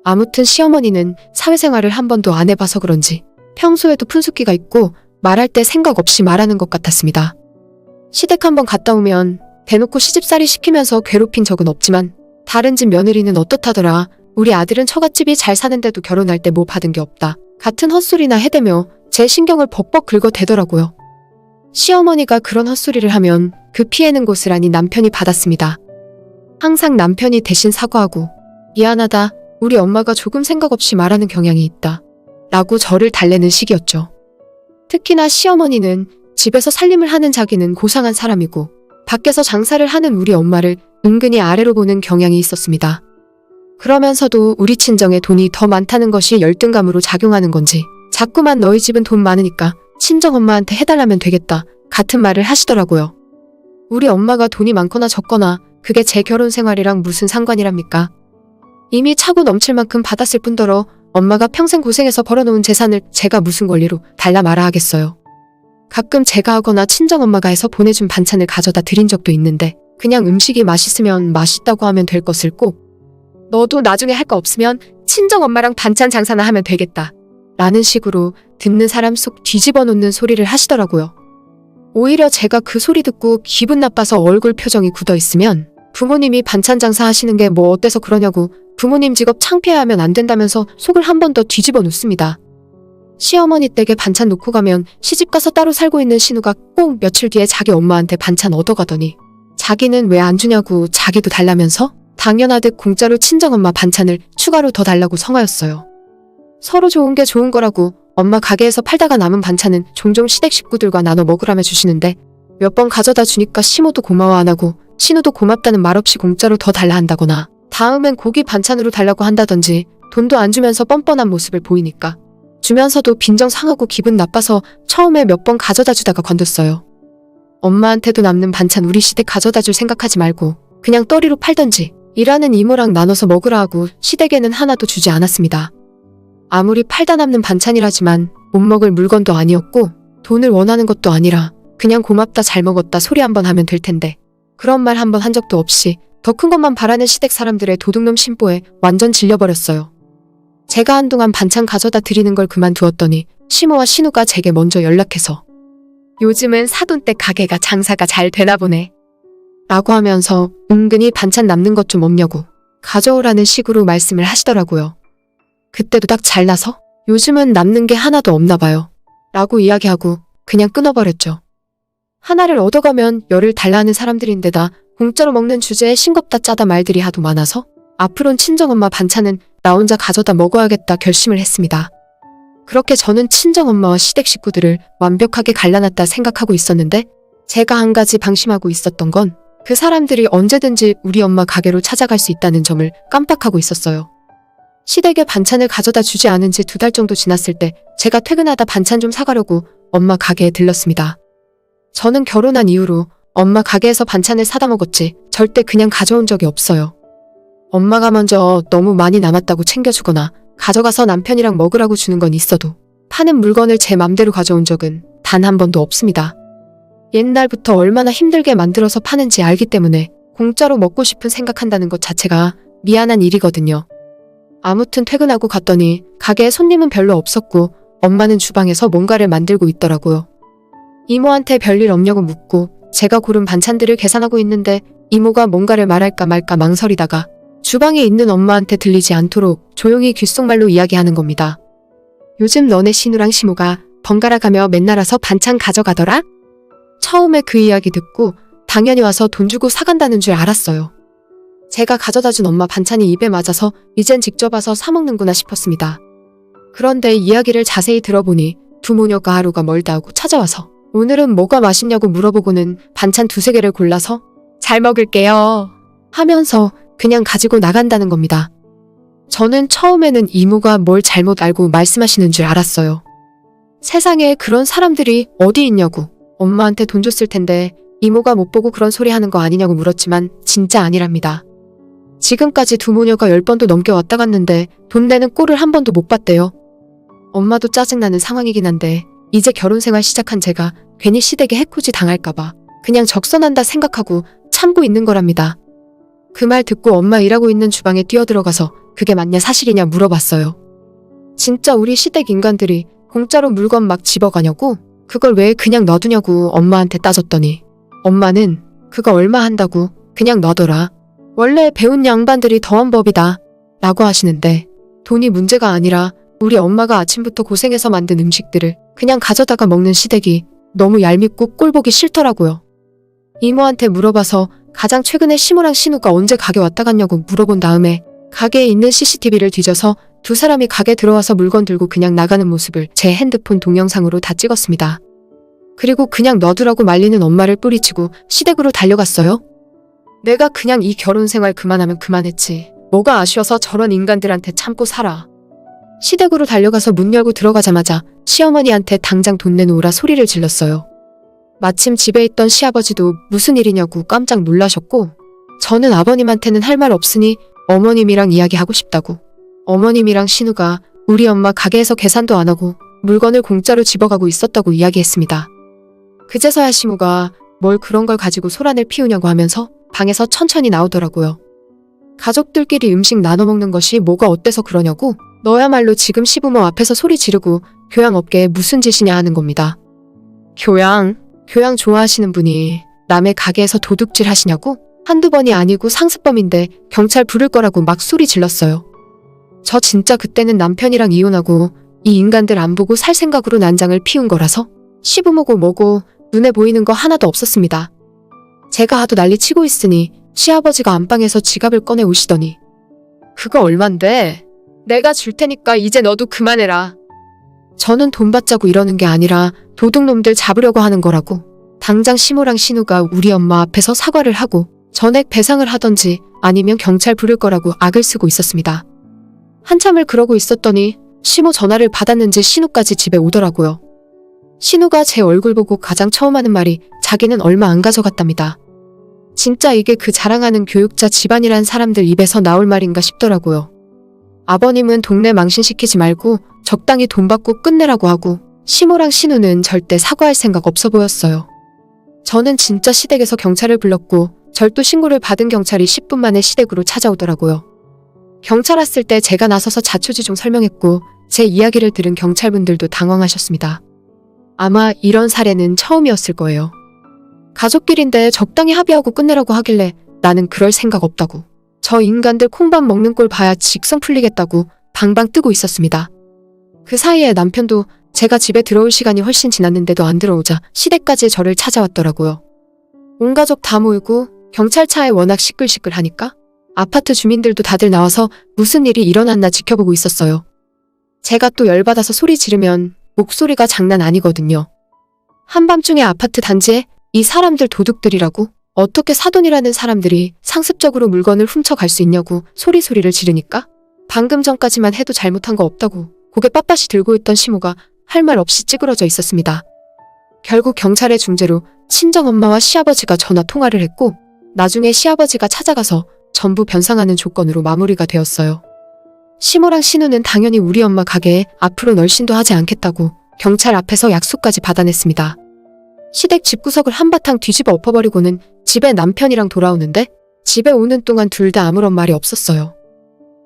아무튼 시어머니는 사회생활을 한 번도 안 해봐서 그런지 평소에도 푼숙기가 있고 말할 때 생각 없이 말하는 것 같았습니다. 시댁 한번 갔다 오면 대놓고 시집살이 시키면서 괴롭힌 적은 없지만 다른 집 며느리는 어떻다더라. 우리 아들은 처갓집이 잘 사는데도 결혼할 때 뭐 받은 게 없다. 같은 헛소리나 해대며 제 신경을 벅벅 긁어대더라고요. 시어머니가 그런 헛소리를 하면 그 피해는 고스란히 남편이 받았습니다. 항상 남편이 대신 사과하고 미안하다. 우리 엄마가 조금 생각 없이 말하는 경향이 있다. 라고 저를 달래는 식이었죠. 특히나 시어머니는 집에서 살림을 하는 자기는 고상한 사람이고 밖에서 장사를 하는 우리 엄마를 은근히 아래로 보는 경향이 있었습니다. 그러면서도 우리 친정에 돈이 더 많다는 것이 열등감으로 작용하는 건지 자꾸만 너희 집은 돈 많으니까 친정엄마한테 해달라면 되겠다 같은 말을 하시더라고요. 우리 엄마가 돈이 많거나 적거나 그게 제 결혼 생활이랑 무슨 상관이랍니까? 이미 차고 넘칠 만큼 받았을 뿐더러 엄마가 평생 고생해서 벌어놓은 재산을 제가 무슨 권리로 달라 말아 하겠어요. 가끔 제가 하거나 친정엄마가 해서 보내준 반찬을 가져다 드린 적도 있는데 그냥 음식이 맛있으면 맛있다고 하면 될 것을 꼭 너도 나중에 할 거 없으면 친정엄마랑 반찬 장사나 하면 되겠다 라는 식으로 듣는 사람 속 뒤집어 놓는 소리를 하시더라고요. 오히려 제가 그 소리 듣고 기분 나빠서 얼굴 표정이 굳어 있으면 부모님이 반찬 장사 하시는 게 뭐 어때서 그러냐고 부모님 직업 창피해하면 안 된다면서 속을 한 번 더 뒤집어 놓습니다. 시어머니 댁에 반찬 놓고 가면 시집가서 따로 살고 있는 신우가 꼭 며칠 뒤에 자기 엄마한테 반찬 얻어가더니 자기는 왜 안 주냐고 자기도 달라면서 당연하듯 공짜로 친정엄마 반찬을 추가로 더 달라고 성하였어요. 서로 좋은 게 좋은 거라고 엄마 가게에서 팔다가 남은 반찬은 종종 시댁 식구들과 나눠 먹으라며 주시는데 몇 번 가져다 주니까 시모도 고마워 안 하고 신우도 고맙다는 말 없이 공짜로 더 달라 한다거나 다음엔 고기 반찬으로 달라고 한다든지 돈도 안 주면서 뻔뻔한 모습을 보이니까 주면서도 빈정 상하고 기분 나빠서 처음에 몇 번 가져다 주다가 관뒀어요. 엄마한테도 남는 반찬 우리 시댁 가져다 줄 생각하지 말고 그냥 떠리로 팔던지 일하는 이모랑 나눠서 먹으라 하고 시댁에는 하나도 주지 않았습니다. 아무리 팔다 남는 반찬이라지만 못 먹을 물건도 아니었고 돈을 원하는 것도 아니라 그냥 고맙다 잘 먹었다 소리 한번 하면 될 텐데 그런 말 한 번 한 적도 없이 더 큰 것만 바라는 시댁 사람들의 도둑놈 심보에 완전 질려버렸어요. 제가 한동안 반찬 가져다 드리는 걸 그만두었더니 시모와 신우가 제게 먼저 연락해서 요즘은 사돈댁 가게가 장사가 잘 되나 보네 라고 하면서 은근히 반찬 남는 것 좀 없냐고 가져오라는 식으로 말씀을 하시더라고요. 그때도 딱 잘나서 요즘은 남는 게 하나도 없나 봐요 라고 이야기하고 그냥 끊어버렸죠. 하나를 얻어가면 열을 달라 하는 사람들인데다 공짜로 먹는 주제에 싱겁다 짜다 말들이 하도 많아서 앞으론 친정엄마 반찬은 나 혼자 가져다 먹어야겠다 결심을 했습니다. 그렇게 저는 친정엄마와 시댁 식구들을 완벽하게 갈라놨다 생각하고 있었는데 제가 한 가지 방심하고 있었던 건 그 사람들이 언제든지 우리 엄마 가게로 찾아갈 수 있다는 점을 깜빡하고 있었어요. 시댁에 반찬을 가져다 주지 않은 지 2달 정도 지났을 때 제가 퇴근하다 반찬 좀 사가려고 엄마 가게에 들렀습니다. 저는 결혼한 이후로 엄마 가게에서 반찬을 사다 먹었지 절대 그냥 가져온 적이 없어요. 엄마가 먼저 너무 많이 남았다고 챙겨주거나 가져가서 남편이랑 먹으라고 주는 건 있어도 파는 물건을 제 맘대로 가져온 적은 단 한 번도 없습니다. 옛날부터 얼마나 힘들게 만들어서 파는지 알기 때문에 공짜로 먹고 싶은 생각한다는 것 자체가 미안한 일이거든요. 아무튼 퇴근하고 갔더니 가게에 손님은 별로 없었고 엄마는 주방에서 뭔가를 만들고 있더라고요. 이모한테 별일 없냐고 묻고 제가 고른 반찬들을 계산하고 있는데 이모가 뭔가를 말할까 말까 망설이다가 주방에 있는 엄마한테 들리지 않도록 조용히 귓속말로 이야기하는 겁니다. 요즘 너네 신우랑 시모가 번갈아 가며 맨날 와서 반찬 가져가더라? 처음에 그 이야기 듣고 당연히 와서 돈 주고 사간다는 줄 알았어요. 제가 가져다 준 엄마 반찬이 입에 맞아서 이젠 직접 와서 사 먹는구나 싶었습니다. 그런데 이야기를 자세히 들어보니 두 모녀가 하루가 멀다 하고 찾아와서 오늘은 뭐가 맛있냐고 물어보고는 반찬 2-3개를 골라서 잘 먹을게요 하면서 그냥 가지고 나간다는 겁니다. 저는 처음에는 이모가 뭘 잘못 알고 말씀하시는 줄 알았어요. 세상에 그런 사람들이 어디 있냐고 엄마한테 돈 줬을 텐데 이모가 못 보고 그런 소리 하는 거 아니냐고 물었지만 진짜 아니랍니다. 지금까지 두 모녀가 10번도 넘게 왔다 갔는데 돈 내는 꼴을 한 번도 못 봤대요. 엄마도 짜증나는 상황이긴 한데 이제 결혼 생활 시작한 제가 괜히 시댁에 해코지 당할까봐 그냥 적선한다 생각하고 참고 있는 거랍니다. 그 말 듣고 엄마 일하고 있는 주방에 뛰어들어가서 그게 맞냐 사실이냐 물어봤어요. 진짜 우리 시댁 인간들이 공짜로 물건 막 집어가냐고? 그걸 왜 그냥 놔두냐고 엄마한테 따졌더니 엄마는 그거 얼마 한다고 그냥 놔둬라. 원래 배운 양반들이 더한 법이다 라고 하시는데 돈이 문제가 아니라 우리 엄마가 아침부터 고생해서 만든 음식들을 그냥 가져다가 먹는 시댁이 너무 얄밉고 꼴보기 싫더라고요. 이모한테 물어봐서 가장 최근에 시모랑 신우가 언제 가게 왔다 갔냐고 물어본 다음에 가게에 있는 CCTV를 뒤져서 두 사람이 가게 들어와서 물건 들고 그냥 나가는 모습을 제 핸드폰 동영상으로 다 찍었습니다. 그리고 그냥 놔두라고 말리는 엄마를 뿌리치고 시댁으로 달려갔어요. 내가 그냥 이 결혼 생활 그만하면 그만했지. 뭐가 아쉬워서 저런 인간들한테 참고 살아. 시댁으로 달려가서 문 열고 들어가자마자 시어머니한테 당장 돈 내놓으라 소리를 질렀어요. 마침 집에 있던 시아버지도 무슨 일이냐고 깜짝 놀라셨고 저는 아버님한테는 할 말 없으니 어머님이랑 이야기하고 싶다고. 어머님이랑 신우가 우리 엄마 가게에서 계산도 안 하고 물건을 공짜로 집어가고 있었다고 이야기했습니다. 그제서야 시모가 뭘 그런 걸 가지고 소란을 피우냐고 하면서 방에서 천천히 나오더라고요. 가족들끼리 음식 나눠 먹는 것이 뭐가 어때서 그러냐고 너야말로 지금 시부모 앞에서 소리 지르고 교양 업계에 무슨 짓이냐 하는 겁니다. 교양 좋아하시는 분이 남의 가게에서 도둑질 하시냐고? 한두 번이 아니고 상습범인데 경찰 부를 거라고 막 소리 질렀어요. 저 진짜 그때는 남편이랑 이혼하고 이 인간들 안 보고 살 생각으로 난장을 피운 거라서 시부모고 뭐고 눈에 보이는 거 하나도 없었습니다. 제가 하도 난리 치고 있으니 시아버지가 안방에서 지갑을 꺼내 오시더니 그거 얼만데? 내가 줄 테니까 이제 너도 그만해라. 저는 돈 받자고 이러는 게 아니라 도둑놈들 잡으려고 하는 거라고. 당장 시모랑 신우가 우리 엄마 앞에서 사과를 하고 전액 배상을 하던지 아니면 경찰 부를 거라고 악을 쓰고 있었습니다. 한참을 그러고 있었더니 시모 전화를 받았는지 신우까지 집에 오더라고요. 신우가 제 얼굴 보고 가장 처음 하는 말이 자기는 얼마 안 가져갔답니다. 진짜 이게 그 자랑하는 교육자 집안이란 사람들 입에서 나올 말인가 싶더라고요. 아버님은 동네 망신시키지 말고 적당히 돈 받고 끝내라고 하고 시모랑 신우는 절대 사과할 생각 없어 보였어요. 저는 진짜 시댁에서 경찰을 불렀고 절도 신고를 받은 경찰이 10분 만에 시댁으로 찾아오더라고요. 경찰 왔을 때 제가 나서서 자초지종 설명했고 제 이야기를 들은 경찰분들도 당황하셨습니다. 아마 이런 사례는 처음이었을 거예요. 가족끼리인데 적당히 합의하고 끝내라고 하길래 나는 그럴 생각 없다고. 저 인간들 콩밥 먹는 꼴 봐야 직성 풀리겠다고 방방 뜨고 있었습니다. 그 사이에 남편도 제가 집에 들어올 시간이 훨씬 지났는데도 안 들어오자 시댁까지 저를 찾아왔더라고요. 온 가족 다 모이고 경찰차에 워낙 시끌시끌하니까 아파트 주민들도 다들 나와서 무슨 일이 일어났나 지켜보고 있었어요. 제가 또 열받아서 소리 지르면 목소리가 장난 아니거든요. 한밤중에 아파트 단지에 이 사람들 도둑들이라고? 어떻게 사돈이라는 사람들이 상습적으로 물건을 훔쳐갈 수 있냐고 소리를 지르니까 방금 전까지만 해도 잘못한 거 없다고 고개 빳빳이 들고 있던 시모가 할 말 없이 찌그러져 있었습니다. 결국 경찰의 중재로 친정엄마와 시아버지가 전화 통화를 했고 나중에 시아버지가 찾아가서 전부 변상하는 조건으로 마무리가 되었어요. 시모랑 신우는 당연히 우리 엄마 가게에 앞으로 널씬도 하지 않겠다고 경찰 앞에서 약속까지 받아냈습니다. 시댁 집구석을 한바탕 뒤집어 엎어버리고는 집에 남편이랑 돌아오는데 집에 오는 동안 둘 다 아무런 말이 없었어요.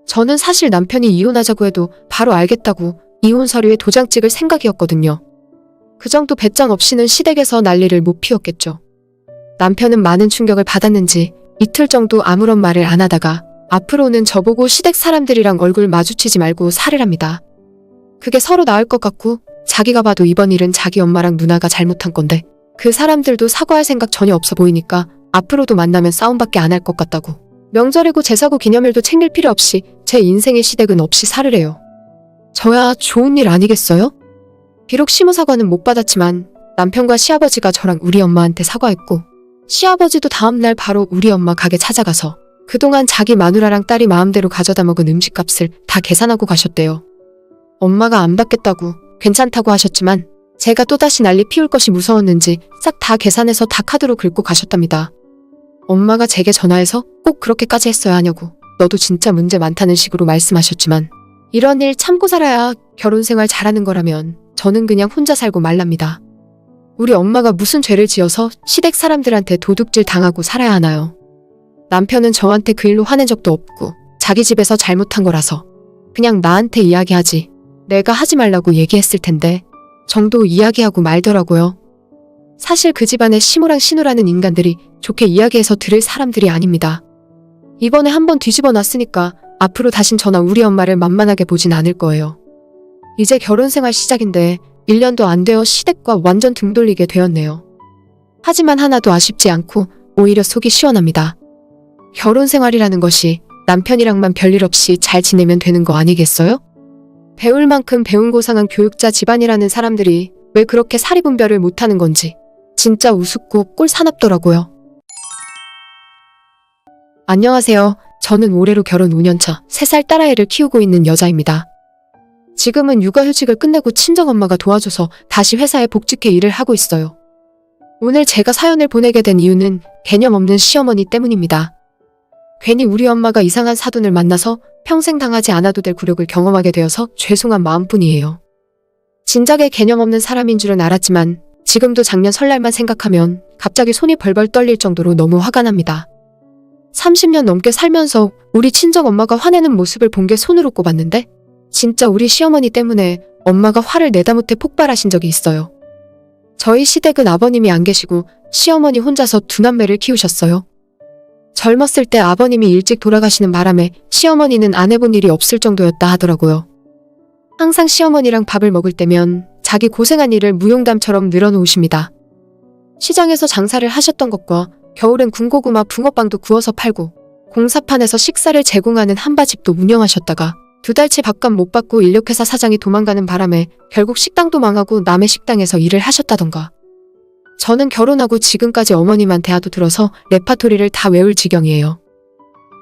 저는 사실 남편이 이혼하자고 해도 바로 알겠다고 이혼 서류에 도장 찍을 생각이었거든요. 그 정도 배짱 없이는 시댁에서 난리를 못 피웠겠죠. 남편은 많은 충격을 받았는지 이틀 정도 아무런 말을 안 하다가 앞으로는 저보고 시댁 사람들이랑 얼굴 마주치지 말고 살을 합니다. 그게 서로 나을 것 같고 자기가 봐도 이번 일은 자기 엄마랑 누나가 잘못한 건데 그 사람들도 사과할 생각 전혀 없어 보이니까 앞으로도 만나면 싸움밖에 안 할 것 같다고. 명절이고 제사고 기념일도 챙길 필요 없이 제 인생의 시댁은 없이 살으래요. 저야 좋은 일 아니겠어요? 비록 시모 사과는 못 받았지만 남편과 시아버지가 저랑 우리 엄마한테 사과했고 시아버지도 다음날 바로 우리 엄마 가게 찾아가서 그동안 자기 마누라랑 딸이 마음대로 가져다 먹은 음식값을 다 계산하고 가셨대요. 엄마가 안 받겠다고 괜찮다고 하셨지만 제가 또다시 난리 피울 것이 무서웠는지 싹 다 계산해서 다 카드로 긁고 가셨답니다. 엄마가 제게 전화해서 꼭 그렇게까지 했어야 하냐고 너도 진짜 문제 많다는 식으로 말씀하셨지만 이런 일 참고 살아야 결혼 생활 잘하는 거라면 저는 그냥 혼자 살고 말랍니다. 우리 엄마가 무슨 죄를 지어서 시댁 사람들한테 도둑질 당하고 살아야 하나요? 남편은 저한테 그 일로 화낸 적도 없고 자기 집에서 잘못한 거라서 그냥 나한테 이야기하지. 내가 하지 말라고 얘기했을 텐데 정도 이야기하고 말더라고요. 사실 그 집안에 시모랑 신우라는 인간들이 좋게 이야기해서 들을 사람들이 아닙니다. 이번에 한번 뒤집어 놨으니까 앞으로 다신 저나 우리 엄마를 만만하게 보진 않을 거예요. 이제 결혼 생활 시작인데 1년도 안 되어 시댁과 완전 등 돌리게 되었네요. 하지만 하나도 아쉽지 않고 오히려 속이 시원합니다. 결혼 생활이라는 것이 남편이랑만 별일 없이 잘 지내면 되는 거 아니겠어요? 배울 만큼 배운 고상한 교육자 집안이라는 사람들이 왜 그렇게 사리분별을 못하는 건지 진짜 우습고 꼴 사납더라고요. 안녕하세요. 저는 올해로 결혼 5년차 3살 딸아이를 키우고 있는 여자입니다. 지금은 육아휴직을 끝내고 친정엄마가 도와줘서 다시 회사에 복직해 일을 하고 있어요. 오늘 제가 사연을 보내게 된 이유는 개념 없는 시어머니 때문입니다. 괜히 우리 엄마가 이상한 사돈을 만나서 평생 당하지 않아도 될 굴욕을 경험하게 되어서 죄송한 마음뿐이에요. 진작에 개념 없는 사람인 줄은 알았지만 지금도 작년 설날만 생각하면 갑자기 손이 벌벌 떨릴 정도로 너무 화가 납니다. 30년 넘게 살면서 우리 친정엄마가 화내는 모습을 본 게 손으로 꼽았는데 진짜 우리 시어머니 때문에 엄마가 화를 내다 못해 폭발하신 적이 있어요. 저희 시댁은 아버님이 안 계시고 시어머니 혼자서 두 남매를 키우셨어요. 젊었을 때 아버님이 일찍 돌아가시는 바람에 시어머니는 안 해본 일이 없을 정도였다 하더라고요. 항상 시어머니랑 밥을 먹을 때면 자기 고생한 일을 무용담처럼 늘어놓으십니다. 시장에서 장사를 하셨던 것과 겨울엔 군고구마 붕어빵도 구워서 팔고 공사판에서 식사를 제공하는 한바집도 운영하셨다가 2달치 밥값 못 받고 인력회사 사장이 도망가는 바람에 결국 식당도 망하고 남의 식당에서 일을 하셨다던가. 저는 결혼하고 지금까지 어머님한테 하도 들어서 레파토리를 다 외울 지경이에요.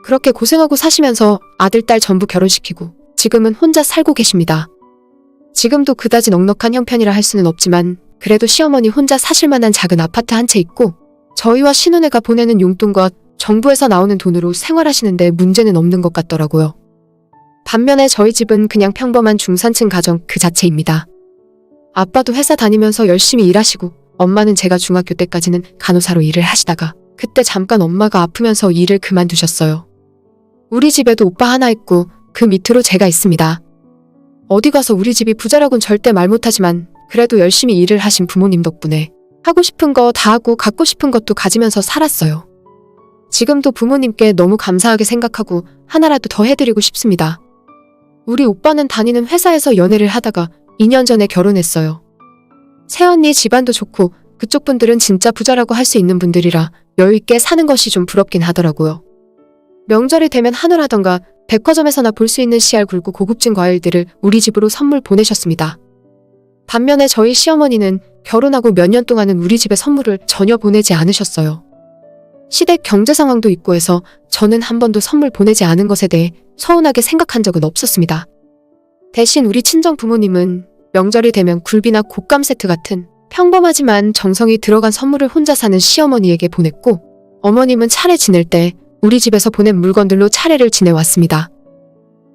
그렇게 고생하고 사시면서 아들, 딸 전부 결혼시키고 지금은 혼자 살고 계십니다. 지금도 그다지 넉넉한 형편이라 할 수는 없지만 그래도 시어머니 혼자 사실 만한 작은 아파트 한 채 있고 저희와 신혼애가 보내는 용돈과 정부에서 나오는 돈으로 생활하시는데 문제는 없는 것 같더라고요. 반면에 저희 집은 그냥 평범한 중산층 가정 그 자체입니다. 아빠도 회사 다니면서 열심히 일하시고 엄마는 제가 중학교 때까지는 간호사로 일을 하시다가 그때 잠깐 엄마가 아프면서 일을 그만두셨어요. 우리 집에도 오빠 하나 있고 그 밑으로 제가 있습니다. 어디 가서 우리 집이 부자라고는 절대 말 못하지만 그래도 열심히 일을 하신 부모님 덕분에 하고 싶은 거 다 하고 갖고 싶은 것도 가지면서 살았어요. 지금도 부모님께 너무 감사하게 생각하고 하나라도 더 해드리고 싶습니다. 우리 오빠는 다니는 회사에서 연애를 하다가 2년 전에 결혼했어요. 새언니 집안도 좋고 그쪽 분들은 진짜 부자라고 할 수 있는 분들이라 여유있게 사는 것이 좀 부럽긴 하더라고요. 명절이 되면 한우라던가 백화점에서나 볼 수 있는 씨알 굵고 고급진 과일들을 우리 집으로 선물 보내셨습니다. 반면에 저희 시어머니는 결혼하고 몇 년 동안은 우리 집에 선물을 전혀 보내지 않으셨어요. 시댁 경제 상황도 있고 해서 저는 한 번도 선물 보내지 않은 것에 대해 서운하게 생각한 적은 없었습니다. 대신 우리 친정 부모님은 명절이 되면 굴비나 곶감 세트 같은 평범하지만 정성이 들어간 선물을 혼자 사는 시어머니에게 보냈고 어머님은 차례 지낼 때 우리 집에서 보낸 물건들로 차례를 지내왔습니다.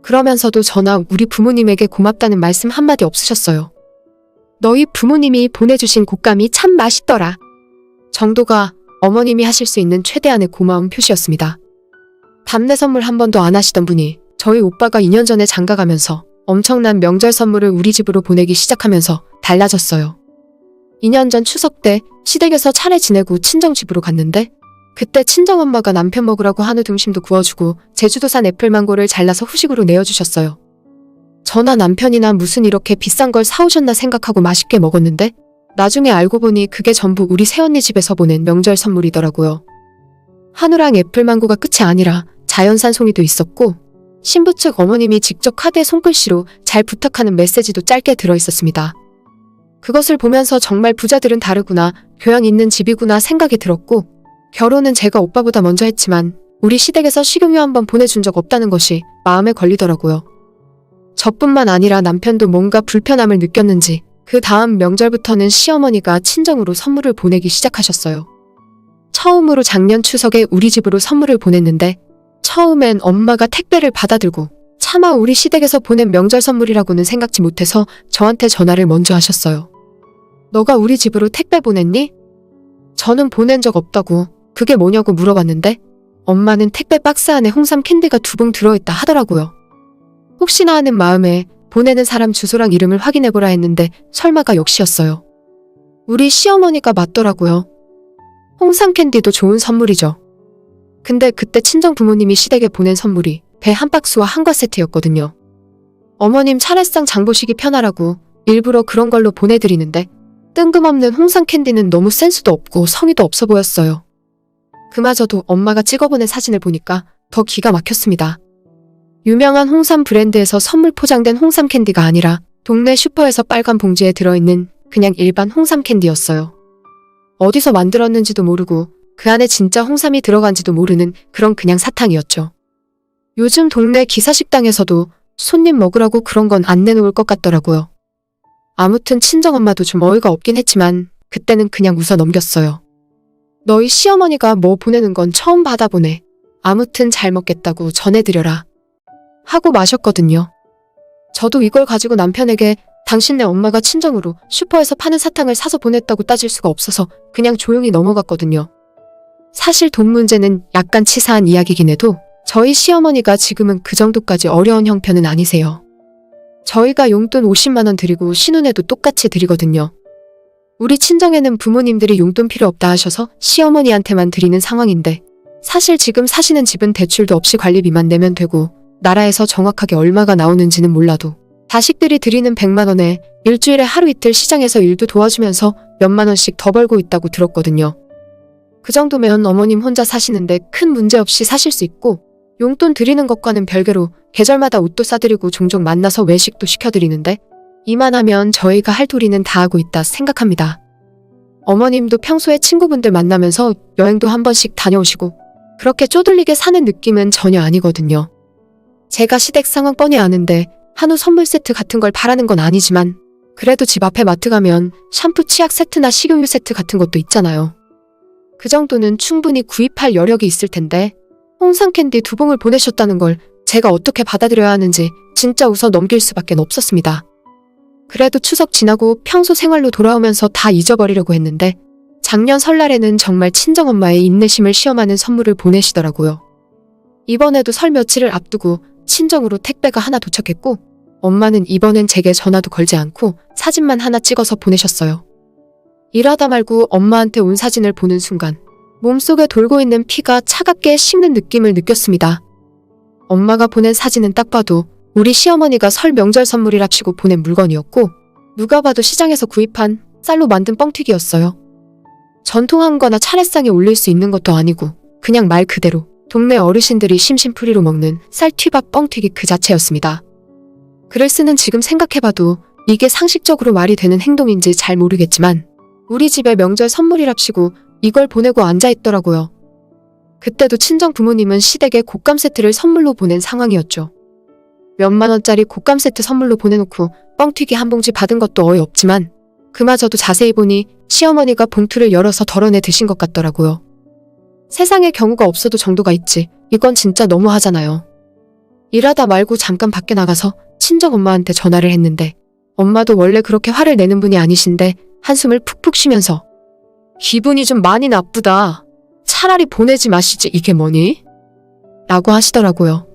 그러면서도 저나 우리 부모님에게 고맙다는 말씀 한마디 없으셨어요. 너희 부모님이 보내주신 곶감이 참 맛있더라 정도가 어머님이 하실 수 있는 최대한의 고마움 표시였습니다. 답례 선물 한 번도 안 하시던 분이 저희 오빠가 2년 전에 장가 가면서 엄청난 명절 선물을 우리 집으로 보내기 시작하면서 달라졌어요. 2년 전 추석 때 시댁에서 차례 지내고 친정집으로 갔는데 그때 친정엄마가 남편 먹으라고 한우 등심도 구워주고 제주도산 애플망고를 잘라서 후식으로 내어주셨어요. 저나 남편이나 무슨 이렇게 비싼 걸 사오셨나 생각하고 맛있게 먹었는데 나중에 알고 보니 그게 전부 우리 새언니 집에서 보낸 명절 선물이더라고요. 한우랑 애플망고가 끝이 아니라 자연산 송이도 있었고 신부 측 어머님이 직접 카드에 손글씨로 잘 부탁하는 메시지도 짧게 들어있었습니다. 그것을 보면서 정말 부자들은 다르구나, 교양 있는 집이구나 생각이 들었고 결혼은 제가 오빠보다 먼저 했지만 우리 시댁에서 식용유 한번 보내준 적 없다는 것이 마음에 걸리더라고요. 저뿐만 아니라 남편도 뭔가 불편함을 느꼈는지 그 다음 명절부터는 시어머니가 친정으로 선물을 보내기 시작하셨어요. 처음으로 작년 추석에 우리 집으로 선물을 보냈는데 처음엔 엄마가 택배를 받아들고 차마 우리 시댁에서 보낸 명절 선물이라고는 생각지 못해서 저한테 전화를 먼저 하셨어요. 너가 우리 집으로 택배 보냈니? 저는 보낸 적 없다고 그게 뭐냐고 물어봤는데 엄마는 택배 박스 안에 홍삼 캔디가 2봉 들어있다 하더라고요. 혹시나 하는 마음에 보내는 사람 주소랑 이름을 확인해보라 했는데 설마가 역시였어요. 우리 시어머니가 맞더라고요. 홍삼 캔디도 좋은 선물이죠. 근데 그때 친정 부모님이 시댁에 보낸 선물이 배 한 박스와 한과 세트였거든요. 어머님 차례상 장보시기 편하라고 일부러 그런 걸로 보내드리는데 뜬금없는 홍삼 캔디는 너무 센스도 없고 성의도 없어 보였어요. 그마저도 엄마가 찍어보낸 사진을 보니까 더 기가 막혔습니다. 유명한 홍삼 브랜드에서 선물 포장된 홍삼 캔디가 아니라 동네 슈퍼에서 빨간 봉지에 들어있는 그냥 일반 홍삼 캔디였어요. 어디서 만들었는지도 모르고 그 안에 진짜 홍삼이 들어간지도 모르는 그런 그냥 사탕이었죠. 요즘 동네 기사식당에서도 손님 먹으라고 그런 건 안 내놓을 것 같더라고요. 아무튼 친정엄마도 좀 어이가 없긴 했지만 그때는 그냥 웃어 넘겼어요. 너희 시어머니가 뭐 보내는 건 처음 받아보네. 아무튼 잘 먹겠다고 전해드려라. 하고 마셨거든요. 저도 이걸 가지고 남편에게 당신네 엄마가 친정으로 슈퍼에서 파는 사탕을 사서 보냈다고 따질 수가 없어서 그냥 조용히 넘어갔거든요. 사실 돈 문제는 약간 치사한 이야기긴 해도 저희 시어머니가 지금은 그 정도까지 어려운 형편은 아니세요. 저희가 용돈 50만 원 드리고 신혼에도 똑같이 드리거든요. 우리 친정에는 부모님들이 용돈 필요 없다 하셔서 시어머니한테만 드리는 상황인데 사실 지금 사시는 집은 대출도 없이 관리비만 내면 되고 나라에서 정확하게 얼마가 나오는지는 몰라도 자식들이 드리는 100만 원에 일주일에 하루 이틀 시장에서 일도 도와주면서 몇만 원씩 더 벌고 있다고 들었거든요. 그 정도면 어머님 혼자 사시는데 큰 문제 없이 사실 수 있고 용돈 드리는 것과는 별개로 계절마다 옷도 싸드리고 종종 만나서 외식도 시켜드리는데 이만하면 저희가 할 도리는 다 하고 있다 생각합니다. 어머님도 평소에 친구분들 만나면서 여행도 한 번씩 다녀오시고 그렇게 쪼들리게 사는 느낌은 전혀 아니거든요. 제가 시댁 상황 뻔히 아는데 한우 선물 세트 같은 걸 바라는 건 아니지만 그래도 집 앞에 마트 가면 샴푸 치약 세트나 식용유 세트 같은 것도 있잖아요. 그 정도는 충분히 구입할 여력이 있을 텐데 홍삼 캔디 2봉을 보내셨다는 걸 제가 어떻게 받아들여야 하는지 진짜 웃어 넘길 수밖에 없었습니다. 그래도 추석 지나고 평소 생활로 돌아오면서 다 잊어버리려고 했는데 작년 설날에는 정말 친정엄마의 인내심을 시험하는 선물을 보내시더라고요. 이번에도 설 며칠을 앞두고 친정으로 택배가 하나 도착했고 엄마는 이번엔 제게 전화도 걸지 않고 사진만 하나 찍어서 보내셨어요. 일하다 말고 엄마한테 온 사진을 보는 순간 몸속에 돌고 있는 피가 차갑게 식는 느낌을 느꼈습니다. 엄마가 보낸 사진은 딱 봐도 우리 시어머니가 설 명절 선물이랍시고 보낸 물건이었고 누가 봐도 시장에서 구입한 쌀로 만든 뻥튀기였어요. 전통한 거나 차례상에 올릴 수 있는 것도 아니고 그냥 말 그대로 동네 어르신들이 심심풀이로 먹는 쌀튀밥 뻥튀기 그 자체였습니다. 글을 쓰는 지금 생각해봐도 이게 상식적으로 말이 되는 행동인지 잘 모르겠지만 우리 집에 명절 선물이랍시고 이걸 보내고 앉아있더라고요. 그때도 친정 부모님은 시댁에 곶감 세트를 선물로 보낸 상황이었죠. 몇만 원짜리 곶감 세트 선물로 보내놓고 뻥튀기 한 봉지 받은 것도 어이없지만 그마저도 자세히 보니 시어머니가 봉투를 열어서 덜어내 드신 것 같더라고요. 세상에 경우가 없어도 정도가 있지 이건 진짜 너무하잖아요. 일하다 말고 잠깐 밖에 나가서 친정엄마한테 전화를 했는데 엄마도 원래 그렇게 화를 내는 분이 아니신데 한숨을 푹푹 쉬면서 기분이 좀 많이 나쁘다. 차라리 보내지 마시지 이게 뭐니? 라고 하시더라고요.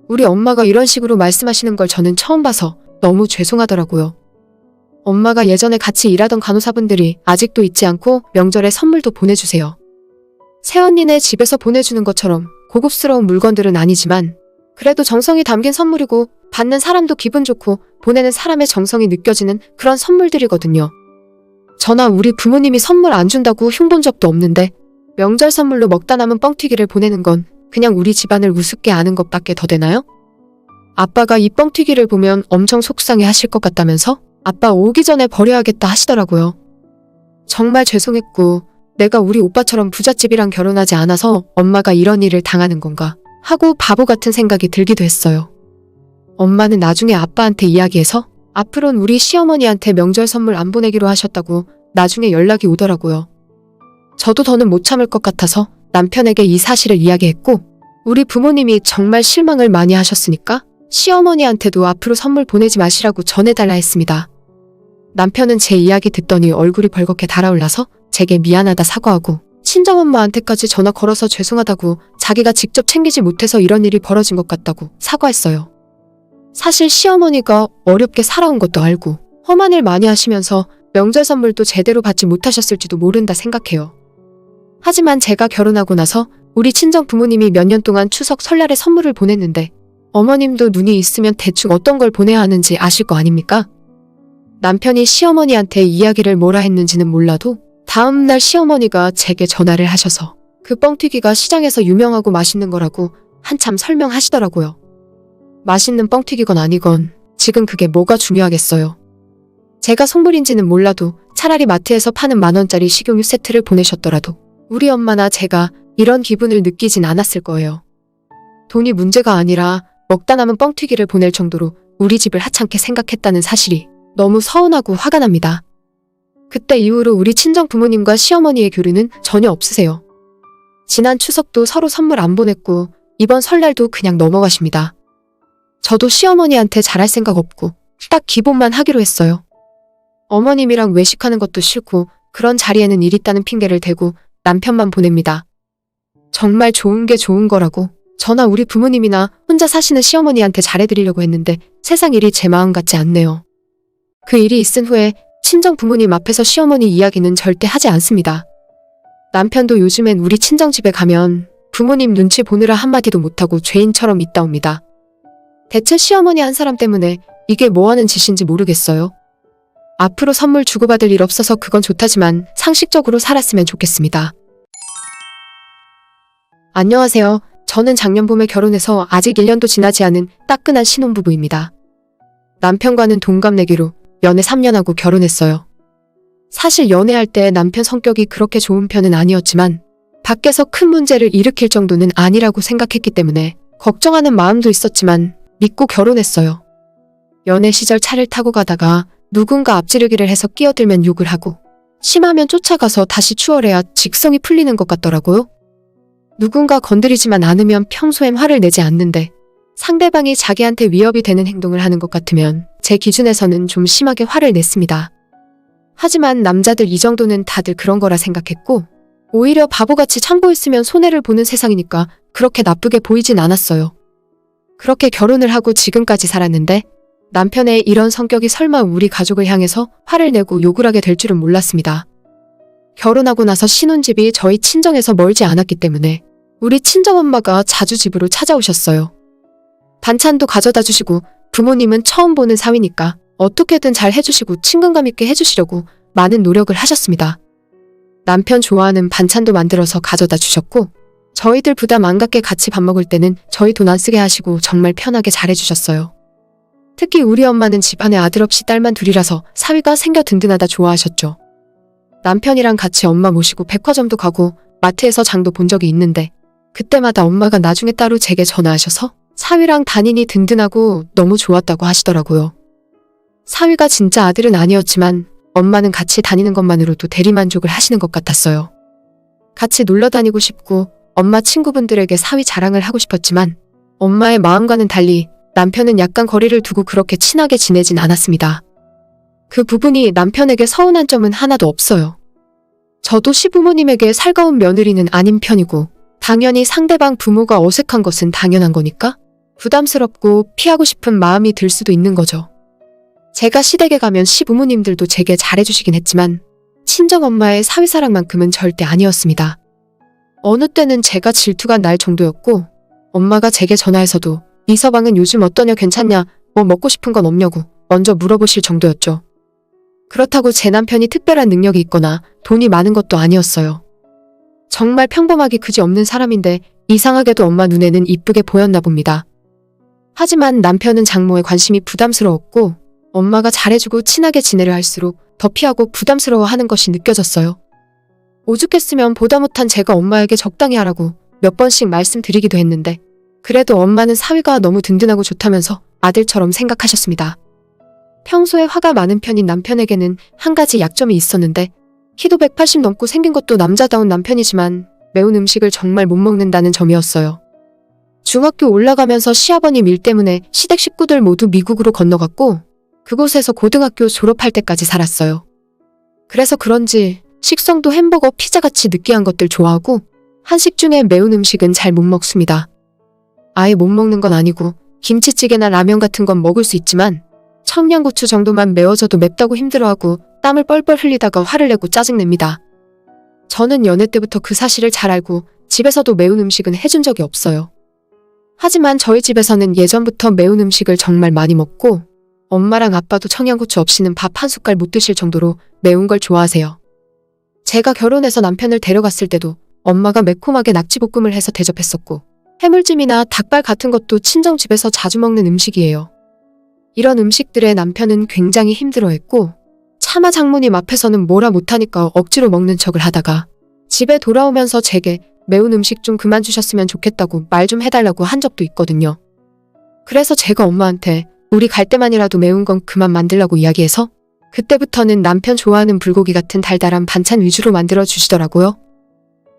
우리 엄마가 이런 식으로 말씀하시는 걸 저는 처음 봐서 너무 죄송하더라고요. 엄마가 예전에 같이 일하던 간호사분들이 아직도 잊지 않고 명절에 선물도 보내주세요. 새언니네 집에서 보내주는 것처럼 고급스러운 물건들은 아니지만 그래도 정성이 담긴 선물이고 받는 사람도 기분 좋고 보내는 사람의 정성이 느껴지는 그런 선물들이거든요. 저나 우리 부모님이 선물 안 준다고 흉본 적도 없는데 명절 선물로 먹다 남은 뻥튀기를 보내는 건 그냥 우리 집안을 우습게 아는 것밖에 더 되나요? 아빠가 이 뻥튀기를 보면 엄청 속상해 하실 것 같다면서 아빠 오기 전에 버려야겠다 하시더라고요. 정말 죄송했고 내가 우리 오빠처럼 부잣집이랑 결혼하지 않아서 엄마가 이런 일을 당하는 건가 하고 바보 같은 생각이 들기도 했어요. 엄마는 나중에 아빠한테 이야기해서 앞으론 우리 시어머니한테 명절 선물 안 보내기로 하셨다고 나중에 연락이 오더라고요. 저도 더는 못 참을 것 같아서 남편에게 이 사실을 이야기했고 우리 부모님이 정말 실망을 많이 하셨으니까 시어머니한테도 앞으로 선물 보내지 마시라고 전해달라 했습니다. 남편은 제 이야기 듣더니 얼굴이 벌겋게 달아올라서 제게 미안하다 사과하고 친정엄마한테까지 전화 걸어서 죄송하다고, 자기가 직접 챙기지 못해서 이런 일이 벌어진 것 같다고 사과했어요. 사실 시어머니가 어렵게 살아온 것도 알고 험한 일 많이 하시면서 명절 선물도 제대로 받지 못하셨을지도 모른다 생각해요. 하지만 제가 결혼하고 나서 우리 친정 부모님이 몇 년 동안 추석 설날에 선물을 보냈는데 어머님도 눈이 있으면 대충 어떤 걸 보내야 하는지 아실 거 아닙니까? 남편이 시어머니한테 이야기를 뭐라 했는지는 몰라도 다음날 시어머니가 제게 전화를 하셔서 그 뻥튀기가 시장에서 유명하고 맛있는 거라고 한참 설명하시더라고요. 맛있는 뻥튀기건 아니건 지금 그게 뭐가 중요하겠어요. 제가 속물인지는 몰라도 차라리 마트에서 파는 10,000원짜리 식용유 세트를 보내셨더라도 우리 엄마나 제가 이런 기분을 느끼진 않았을 거예요. 돈이 문제가 아니라 먹다 남은 뻥튀기를 보낼 정도로 우리 집을 하찮게 생각했다는 사실이 너무 서운하고 화가 납니다. 그때 이후로 우리 친정 부모님과 시어머니의 교류는 전혀 없으세요. 지난 추석도 서로 선물 안 보냈고 이번 설날도 그냥 넘어가십니다. 저도 시어머니한테 잘할 생각 없고 딱 기본만 하기로 했어요. 어머님이랑 외식하는 것도 싫고 그런 자리에는 일 있다는 핑계를 대고 남편만 보냅니다. 정말 좋은 게 좋은 거라고 저나 우리 부모님이나 혼자 사시는 시어머니한테 잘해드리려고 했는데 세상 일이 제 마음 같지 않네요. 그 일이 있은 후에 친정 부모님 앞에서 시어머니 이야기는 절대 하지 않습니다. 남편도 요즘엔 우리 친정집에 가면 부모님 눈치 보느라 한마디도 못하고 죄인처럼 있다옵니다. 대체 시어머니 한 사람 때문에 이게 뭐하는 짓인지 모르겠어요. 앞으로 선물 주고받을 일 없어서 그건 좋다지만 상식적으로 살았으면 좋겠습니다. 안녕하세요. 저는 작년 봄에 결혼해서 아직 1년도 지나지 않은 따끈한 신혼부부입니다. 남편과는 동갑내기로 연애 3년 하고 결혼했어요. 사실 연애할 때 남편 성격이 그렇게 좋은 편은 아니었지만 밖에서 큰 문제를 일으킬 정도는 아니라고 생각했기 때문에 걱정하는 마음도 있었지만 믿고 결혼했어요. 연애 시절 차를 타고 가다가 누군가 앞지르기를 해서 끼어들면 욕을 하고 심하면 쫓아가서 다시 추월해야 직성이 풀리는 것 같더라고요. 누군가 건드리지만 않으면 평소엔 화를 내지 않는데 상대방이 자기한테 위협이 되는 행동을 하는 것 같으면 제 기준에서는 좀 심하게 화를 냈습니다. 하지만 남자들 이 정도는 다들 그런 거라 생각했고 오히려 바보같이 참고 있으면 손해를 보는 세상이니까 그렇게 나쁘게 보이진 않았어요. 그렇게 결혼을 하고 지금까지 살았는데 남편의 이런 성격이 설마 우리 가족을 향해서 화를 내고 욕을 하게 될 줄은 몰랐습니다. 결혼하고 나서 신혼집이 저희 친정에서 멀지 않았기 때문에 우리 친정엄마가 자주 집으로 찾아오셨어요. 반찬도 가져다 주시고 부모님은 처음 보는 사위니까 어떻게든 잘 해주시고 친근감 있게 해주시려고 많은 노력을 하셨습니다. 남편 좋아하는 반찬도 만들어서 가져다 주셨고 저희들 부담 안 갖게 같이 밥 먹을 때는 저희 돈 안 쓰게 하시고 정말 편하게 잘해주셨어요. 특히 우리 엄마는 집안에 아들 없이 딸만 둘이라서 사위가 생겨 든든하다 좋아하셨죠. 남편이랑 같이 엄마 모시고 백화점도 가고 마트에서 장도 본 적이 있는데 그때마다 엄마가 나중에 따로 제게 전화하셔서 사위랑 다니니 든든하고 너무 좋았다고 하시더라고요. 사위가 진짜 아들은 아니었지만 엄마는 같이 다니는 것만으로도 대리만족을 하시는 것 같았어요. 같이 놀러 다니고 싶고 엄마 친구분들에게 사위 자랑을 하고 싶었지만 엄마의 마음과는 달리 남편은 약간 거리를 두고 그렇게 친하게 지내진 않았습니다. 그 부분이 남편에게 서운한 점은 하나도 없어요. 저도 시부모님에게 살가운 며느리는 아닌 편이고 당연히 상대방 부모가 어색한 것은 당연한 거니까 부담스럽고 피하고 싶은 마음이 들 수도 있는 거죠. 제가 시댁에 가면 시부모님들도 제게 잘해주시긴 했지만 친정엄마의 사위사랑만큼은 절대 아니었습니다. 어느 때는 제가 질투가 날 정도였고 엄마가 제게 전화해서도 이 서방은 요즘 어떠냐 괜찮냐 뭐 먹고 싶은 건 없냐고 먼저 물어보실 정도였죠. 그렇다고 제 남편이 특별한 능력이 있거나 돈이 많은 것도 아니었어요. 정말 평범하기 그지없는 사람인데 이상하게도 엄마 눈에는 이쁘게 보였나 봅니다. 하지만 남편은 장모에 관심이 부담스러웠고 엄마가 잘해주고 친하게 지내려 할수록 더 피하고 부담스러워하는 것이 느껴졌어요. 오죽했으면 보다 못한 제가 엄마에게 적당히 하라고 몇 번씩 말씀드리기도 했는데 그래도 엄마는 사위가 너무 든든하고 좋다면서 아들처럼 생각하셨습니다. 평소에 화가 많은 편인 남편에게는 한 가지 약점이 있었는데 키도 180 넘고 생긴 것도 남자다운 남편이지만 매운 음식을 정말 못 먹는다는 점이었어요. 중학교 올라가면서 시아버님 일 때문에 시댁 식구들 모두 미국으로 건너갔고 그곳에서 고등학교 졸업할 때까지 살았어요. 그래서 그런지 식성도 햄버거, 피자같이 느끼한 것들 좋아하고 한식 중에 매운 음식은 잘 못 먹습니다. 아예 못 먹는 건 아니고 김치찌개나 라면 같은 건 먹을 수 있지만 청양고추 정도만 매워져도 맵다고 힘들어하고 땀을 뻘뻘 흘리다가 화를 내고 짜증냅니다. 저는 연애 때부터 그 사실을 잘 알고 집에서도 매운 음식은 해준 적이 없어요. 하지만 저희 집에서는 예전부터 매운 음식을 정말 많이 먹고 엄마랑 아빠도 청양고추 없이는 밥 한 숟갈 못 드실 정도로 매운 걸 좋아하세요. 제가 결혼해서 남편을 데려갔을 때도 엄마가 매콤하게 낙지볶음을 해서 대접했었고 해물찜이나 닭발 같은 것도 친정집에서 자주 먹는 음식이에요. 이런 음식들에 남편은 굉장히 힘들어했고 차마 장모님 앞에서는 뭐라 못하니까 억지로 먹는 척을 하다가 집에 돌아오면서 제게 매운 음식 좀 그만 주셨으면 좋겠다고 말 좀 해달라고 한 적도 있거든요. 그래서 제가 엄마한테 우리 갈 때만이라도 매운 건 그만 만들라고 이야기해서 그때부터는 남편 좋아하는 불고기 같은 달달한 반찬 위주로 만들어 주시더라고요.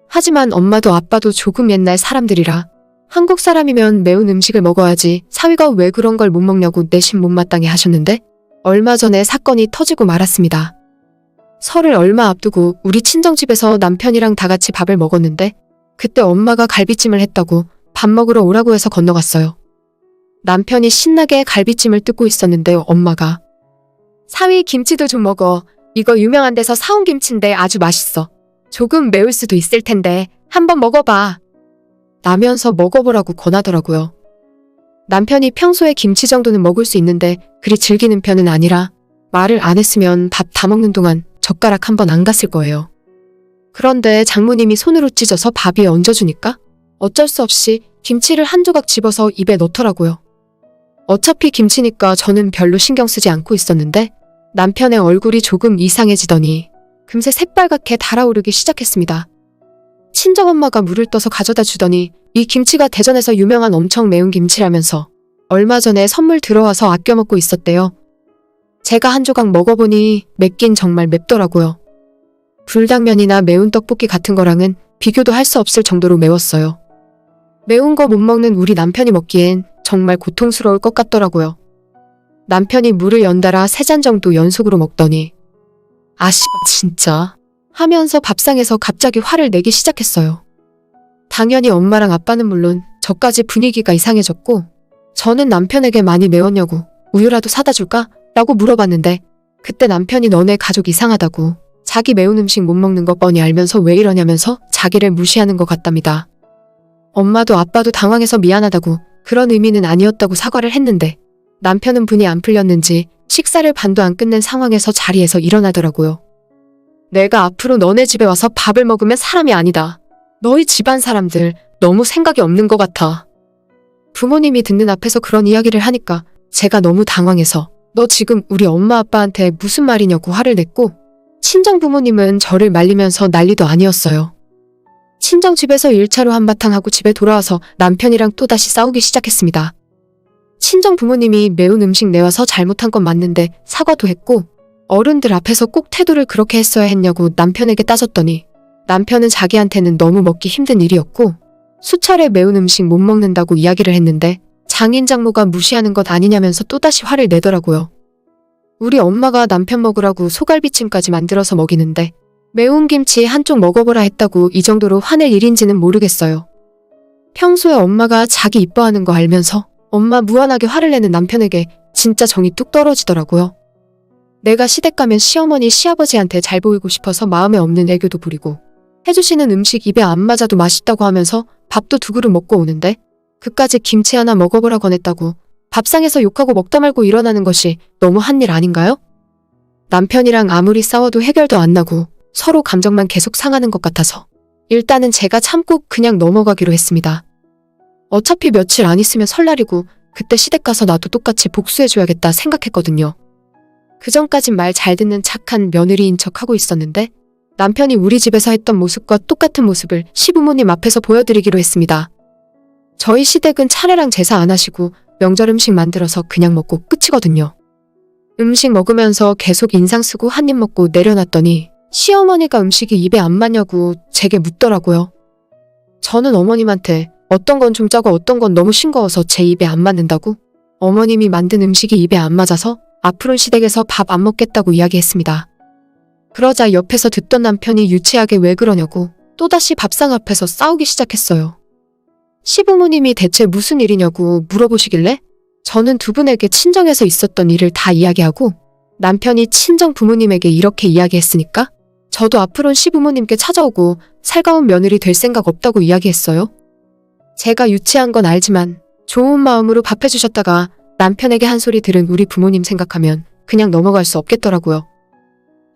하지만 엄마도 아빠도 조금 옛날 사람들이라 한국 사람이면 매운 음식을 먹어야지 사위가 왜 그런 걸 못 먹냐고 내심 못마땅해 하셨는데 얼마 전에 사건이 터지고 말았습니다. 설을 얼마 앞두고 우리 친정집에서 남편이랑 다 같이 밥을 먹었는데 그때 엄마가 갈비찜을 했다고 밥 먹으러 오라고 해서 건너갔어요. 남편이 신나게 갈비찜을 뜯고 있었는데 엄마가 사위 김치도 좀 먹어. 이거 유명한 데서 사온 김치인데 아주 맛있어. 조금 매울 수도 있을 텐데 한번 먹어봐. 라면서 먹어보라고 권하더라고요. 남편이 평소에 김치 정도는 먹을 수 있는데 그리 즐기는 편은 아니라 말을 안 했으면 밥 다 먹는 동안 젓가락 한 번 안 갔을 거예요. 그런데 장모님이 손으로 찢어서 밥 위에 얹어주니까 어쩔 수 없이 김치를 한 조각 집어서 입에 넣더라고요. 어차피 김치니까 저는 별로 신경 쓰지 않고 있었는데 남편의 얼굴이 조금 이상해지더니 금세 새빨갛게 달아오르기 시작했습니다. 친정엄마가 물을 떠서 가져다 주더니 이 김치가 대전에서 유명한 엄청 매운 김치라면서 얼마 전에 선물 들어와서 아껴 먹고 있었대요. 제가 한 조각 먹어보니 맵긴 정말 맵더라고요. 불당면이나 매운 떡볶이 같은 거랑은 비교도 할 수 없을 정도로 매웠어요. 매운 거 못 먹는 우리 남편이 먹기엔 정말 고통스러울 것 같더라고요. 남편이 물을 연달아 3잔 정도 연속으로 먹더니 아씨발 진짜 하면서 밥상에서 갑자기 화를 내기 시작했어요. 당연히 엄마랑 아빠는 물론 저까지 분위기가 이상해졌고 저는 남편에게 많이 매웠냐고 우유라도 사다 줄까? 라고 물어봤는데 그때 남편이 너네 가족 이상하다고 자기 매운 음식 못 먹는 거 뻔히 알면서 왜 이러냐면서 자기를 무시하는 것 같답니다. 엄마도 아빠도 당황해서 미안하다고 그런 의미는 아니었다고 사과를 했는데 남편은 분이 안 풀렸는지 식사를 반도 안 끝낸 상황에서 자리에서 일어나더라고요. 내가 앞으로 너네 집에 와서 밥을 먹으면 사람이 아니다. 너희 집안 사람들 너무 생각이 없는 것 같아. 부모님이 듣는 앞에서 그런 이야기를 하니까 제가 너무 당황해서 너 지금 우리 엄마 아빠한테 무슨 말이냐고 화를 냈고 친정 부모님은 저를 말리면서 난리도 아니었어요. 친정 집에서 1차로 한바탕 하고 집에 돌아와서 남편이랑 또다시 싸우기 시작했습니다. 친정 부모님이 매운 음식 내와서 잘못한 건 맞는데 사과도 했고 어른들 앞에서 꼭 태도를 그렇게 했어야 했냐고 남편에게 따졌더니 남편은 자기한테는 너무 먹기 힘든 일이었고 수차례 매운 음식 못 먹는다고 이야기를 했는데 장인 장모가 무시하는 것 아니냐면서 또다시 화를 내더라고요. 우리 엄마가 남편 먹으라고 소갈비찜까지 만들어서 먹이는데 매운 김치 한쪽 먹어보라 했다고 이 정도로 화낼 일인지는 모르겠어요. 평소에 엄마가 자기 이뻐하는 거 알면서 엄마 무한하게 화를 내는 남편에게 진짜 정이 뚝 떨어지더라고요. 내가 시댁 가면 시어머니 시아버지한테 잘 보이고 싶어서 마음에 없는 애교도 부리고 해주시는 음식 입에 안 맞아도 맛있다고 하면서 밥도 2그릇 먹고 오는데 그까지 김치 하나 먹어보라 권했다고 밥상에서 욕하고 먹다 말고 일어나는 것이 너무 한 일 아닌가요? 남편이랑 아무리 싸워도 해결도 안 나고 서로 감정만 계속 상하는 것 같아서 일단은 제가 참고 그냥 넘어가기로 했습니다. 어차피 며칠 안 있으면 설날이고 그때 시댁 가서 나도 똑같이 복수해줘야겠다 생각했거든요. 그전까진 말 잘 듣는 착한 며느리인 척하고 있었는데 남편이 우리 집에서 했던 모습과 똑같은 모습을 시부모님 앞에서 보여드리기로 했습니다. 저희 시댁은 차례랑 제사 안 하시고 명절 음식 만들어서 그냥 먹고 끝이거든요. 음식 먹으면서 계속 인상 쓰고 한 입 먹고 내려놨더니 시어머니가 음식이 입에 안 맞냐고 제게 묻더라고요. 저는 어머님한테 어떤 건 좀 짜고 어떤 건 너무 싱거워서 제 입에 안 맞는다고 어머님이 만든 음식이 입에 안 맞아서 앞으로는 시댁에서 밥 안 먹겠다고 이야기했습니다. 그러자 옆에서 듣던 남편이 유치하게 왜 그러냐고 또다시 밥상 앞에서 싸우기 시작했어요. 시부모님이 대체 무슨 일이냐고 물어보시길래 저는 두 분에게 친정에서 있었던 일을 다 이야기하고 남편이 친정 부모님에게 이렇게 이야기했으니까 저도 앞으로는 시부모님께 찾아오고 살가운 며느리 될 생각 없다고 이야기했어요. 제가 유치한 건 알지만 좋은 마음으로 밥 해주셨다가 남편에게 한 소리 들은 우리 부모님 생각하면 그냥 넘어갈 수 없겠더라고요.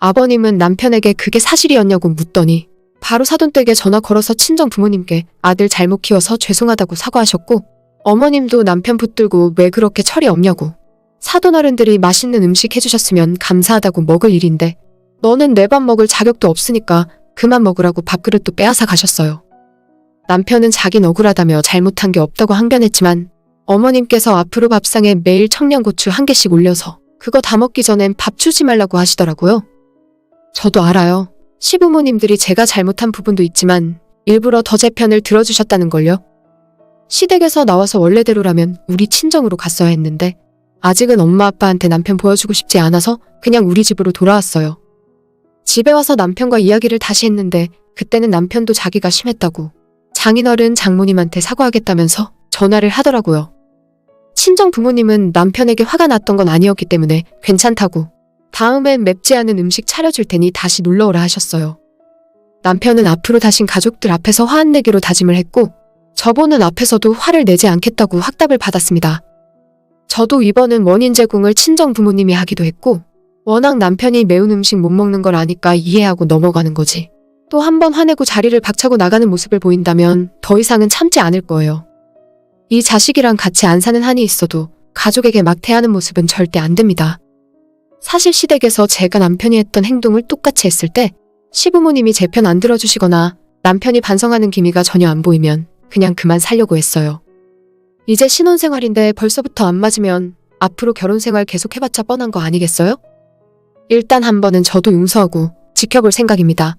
아버님은 남편에게 그게 사실이었냐고 묻더니 바로 사돈댁에 전화 걸어서 친정 부모님께 아들 잘못 키워서 죄송하다고 사과하셨고 어머님도 남편 붙들고 왜 그렇게 철이 없냐고 사돈 어른들이 맛있는 음식 해주셨으면 감사하다고 먹을 일인데 너는 내 밥 먹을 자격도 없으니까 그만 먹으라고 밥그릇도 빼앗아 가셨어요. 남편은 자긴 억울하다며 잘못한 게 없다고 항변했지만 어머님께서 앞으로 밥상에 매일 청양고추 한 개씩 올려서 그거 다 먹기 전엔 밥 주지 말라고 하시더라고요. 저도 알아요. 시부모님들이 제가 잘못한 부분도 있지만 일부러 더 제 편을 들어주셨다는 걸요. 시댁에서 나와서 원래대로라면 우리 친정으로 갔어야 했는데 아직은 엄마 아빠한테 남편 보여주고 싶지 않아서 그냥 우리 집으로 돌아왔어요. 집에 와서 남편과 이야기를 다시 했는데 그때는 남편도 자기가 심했다고 장인어른 장모님한테 사과하겠다면서 전화를 하더라고요. 친정 부모님은 남편에게 화가 났던 건 아니었기 때문에 괜찮다고 다음엔 맵지 않은 음식 차려줄 테니 다시 놀러오라 하셨어요. 남편은 앞으로 다신 가족들 앞에서 화 안 내기로 다짐을 했고 저보는 앞에서도 화를 내지 않겠다고 확답을 받았습니다. 저도 이번은 원인 제공을 친정 부모님이 하기도 했고 워낙 남편이 매운 음식 못 먹는 걸 아니까 이해하고 넘어가는 거지. 또 한 번 화내고 자리를 박차고 나가는 모습을 보인다면 더 이상은 참지 않을 거예요. 이 자식이랑 같이 안 사는 한이 있어도 가족에게 막대하는 모습은 절대 안 됩니다. 사실 시댁에서 제가 남편이 했던 행동을 똑같이 했을 때 시부모님이 제 편 안 들어주시거나 남편이 반성하는 기미가 전혀 안 보이면 그냥 그만 살려고 했어요. 이제 신혼생활인데 벌써부터 안 맞으면 앞으로 결혼생활 계속 해봤자 뻔한 거 아니겠어요? 일단 한 번은 저도 용서하고 지켜볼 생각입니다.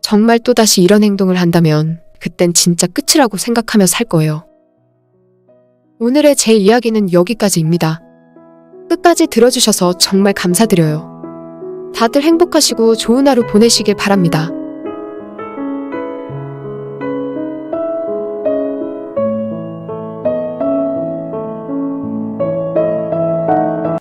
정말 또다시 이런 행동을 한다면 그땐 진짜 끝이라고 생각하며 살 거예요. 오늘의 제 이야기는 여기까지입니다. 끝까지 들어주셔서 정말 감사드려요. 다들 행복하시고 좋은 하루 보내시길 바랍니다.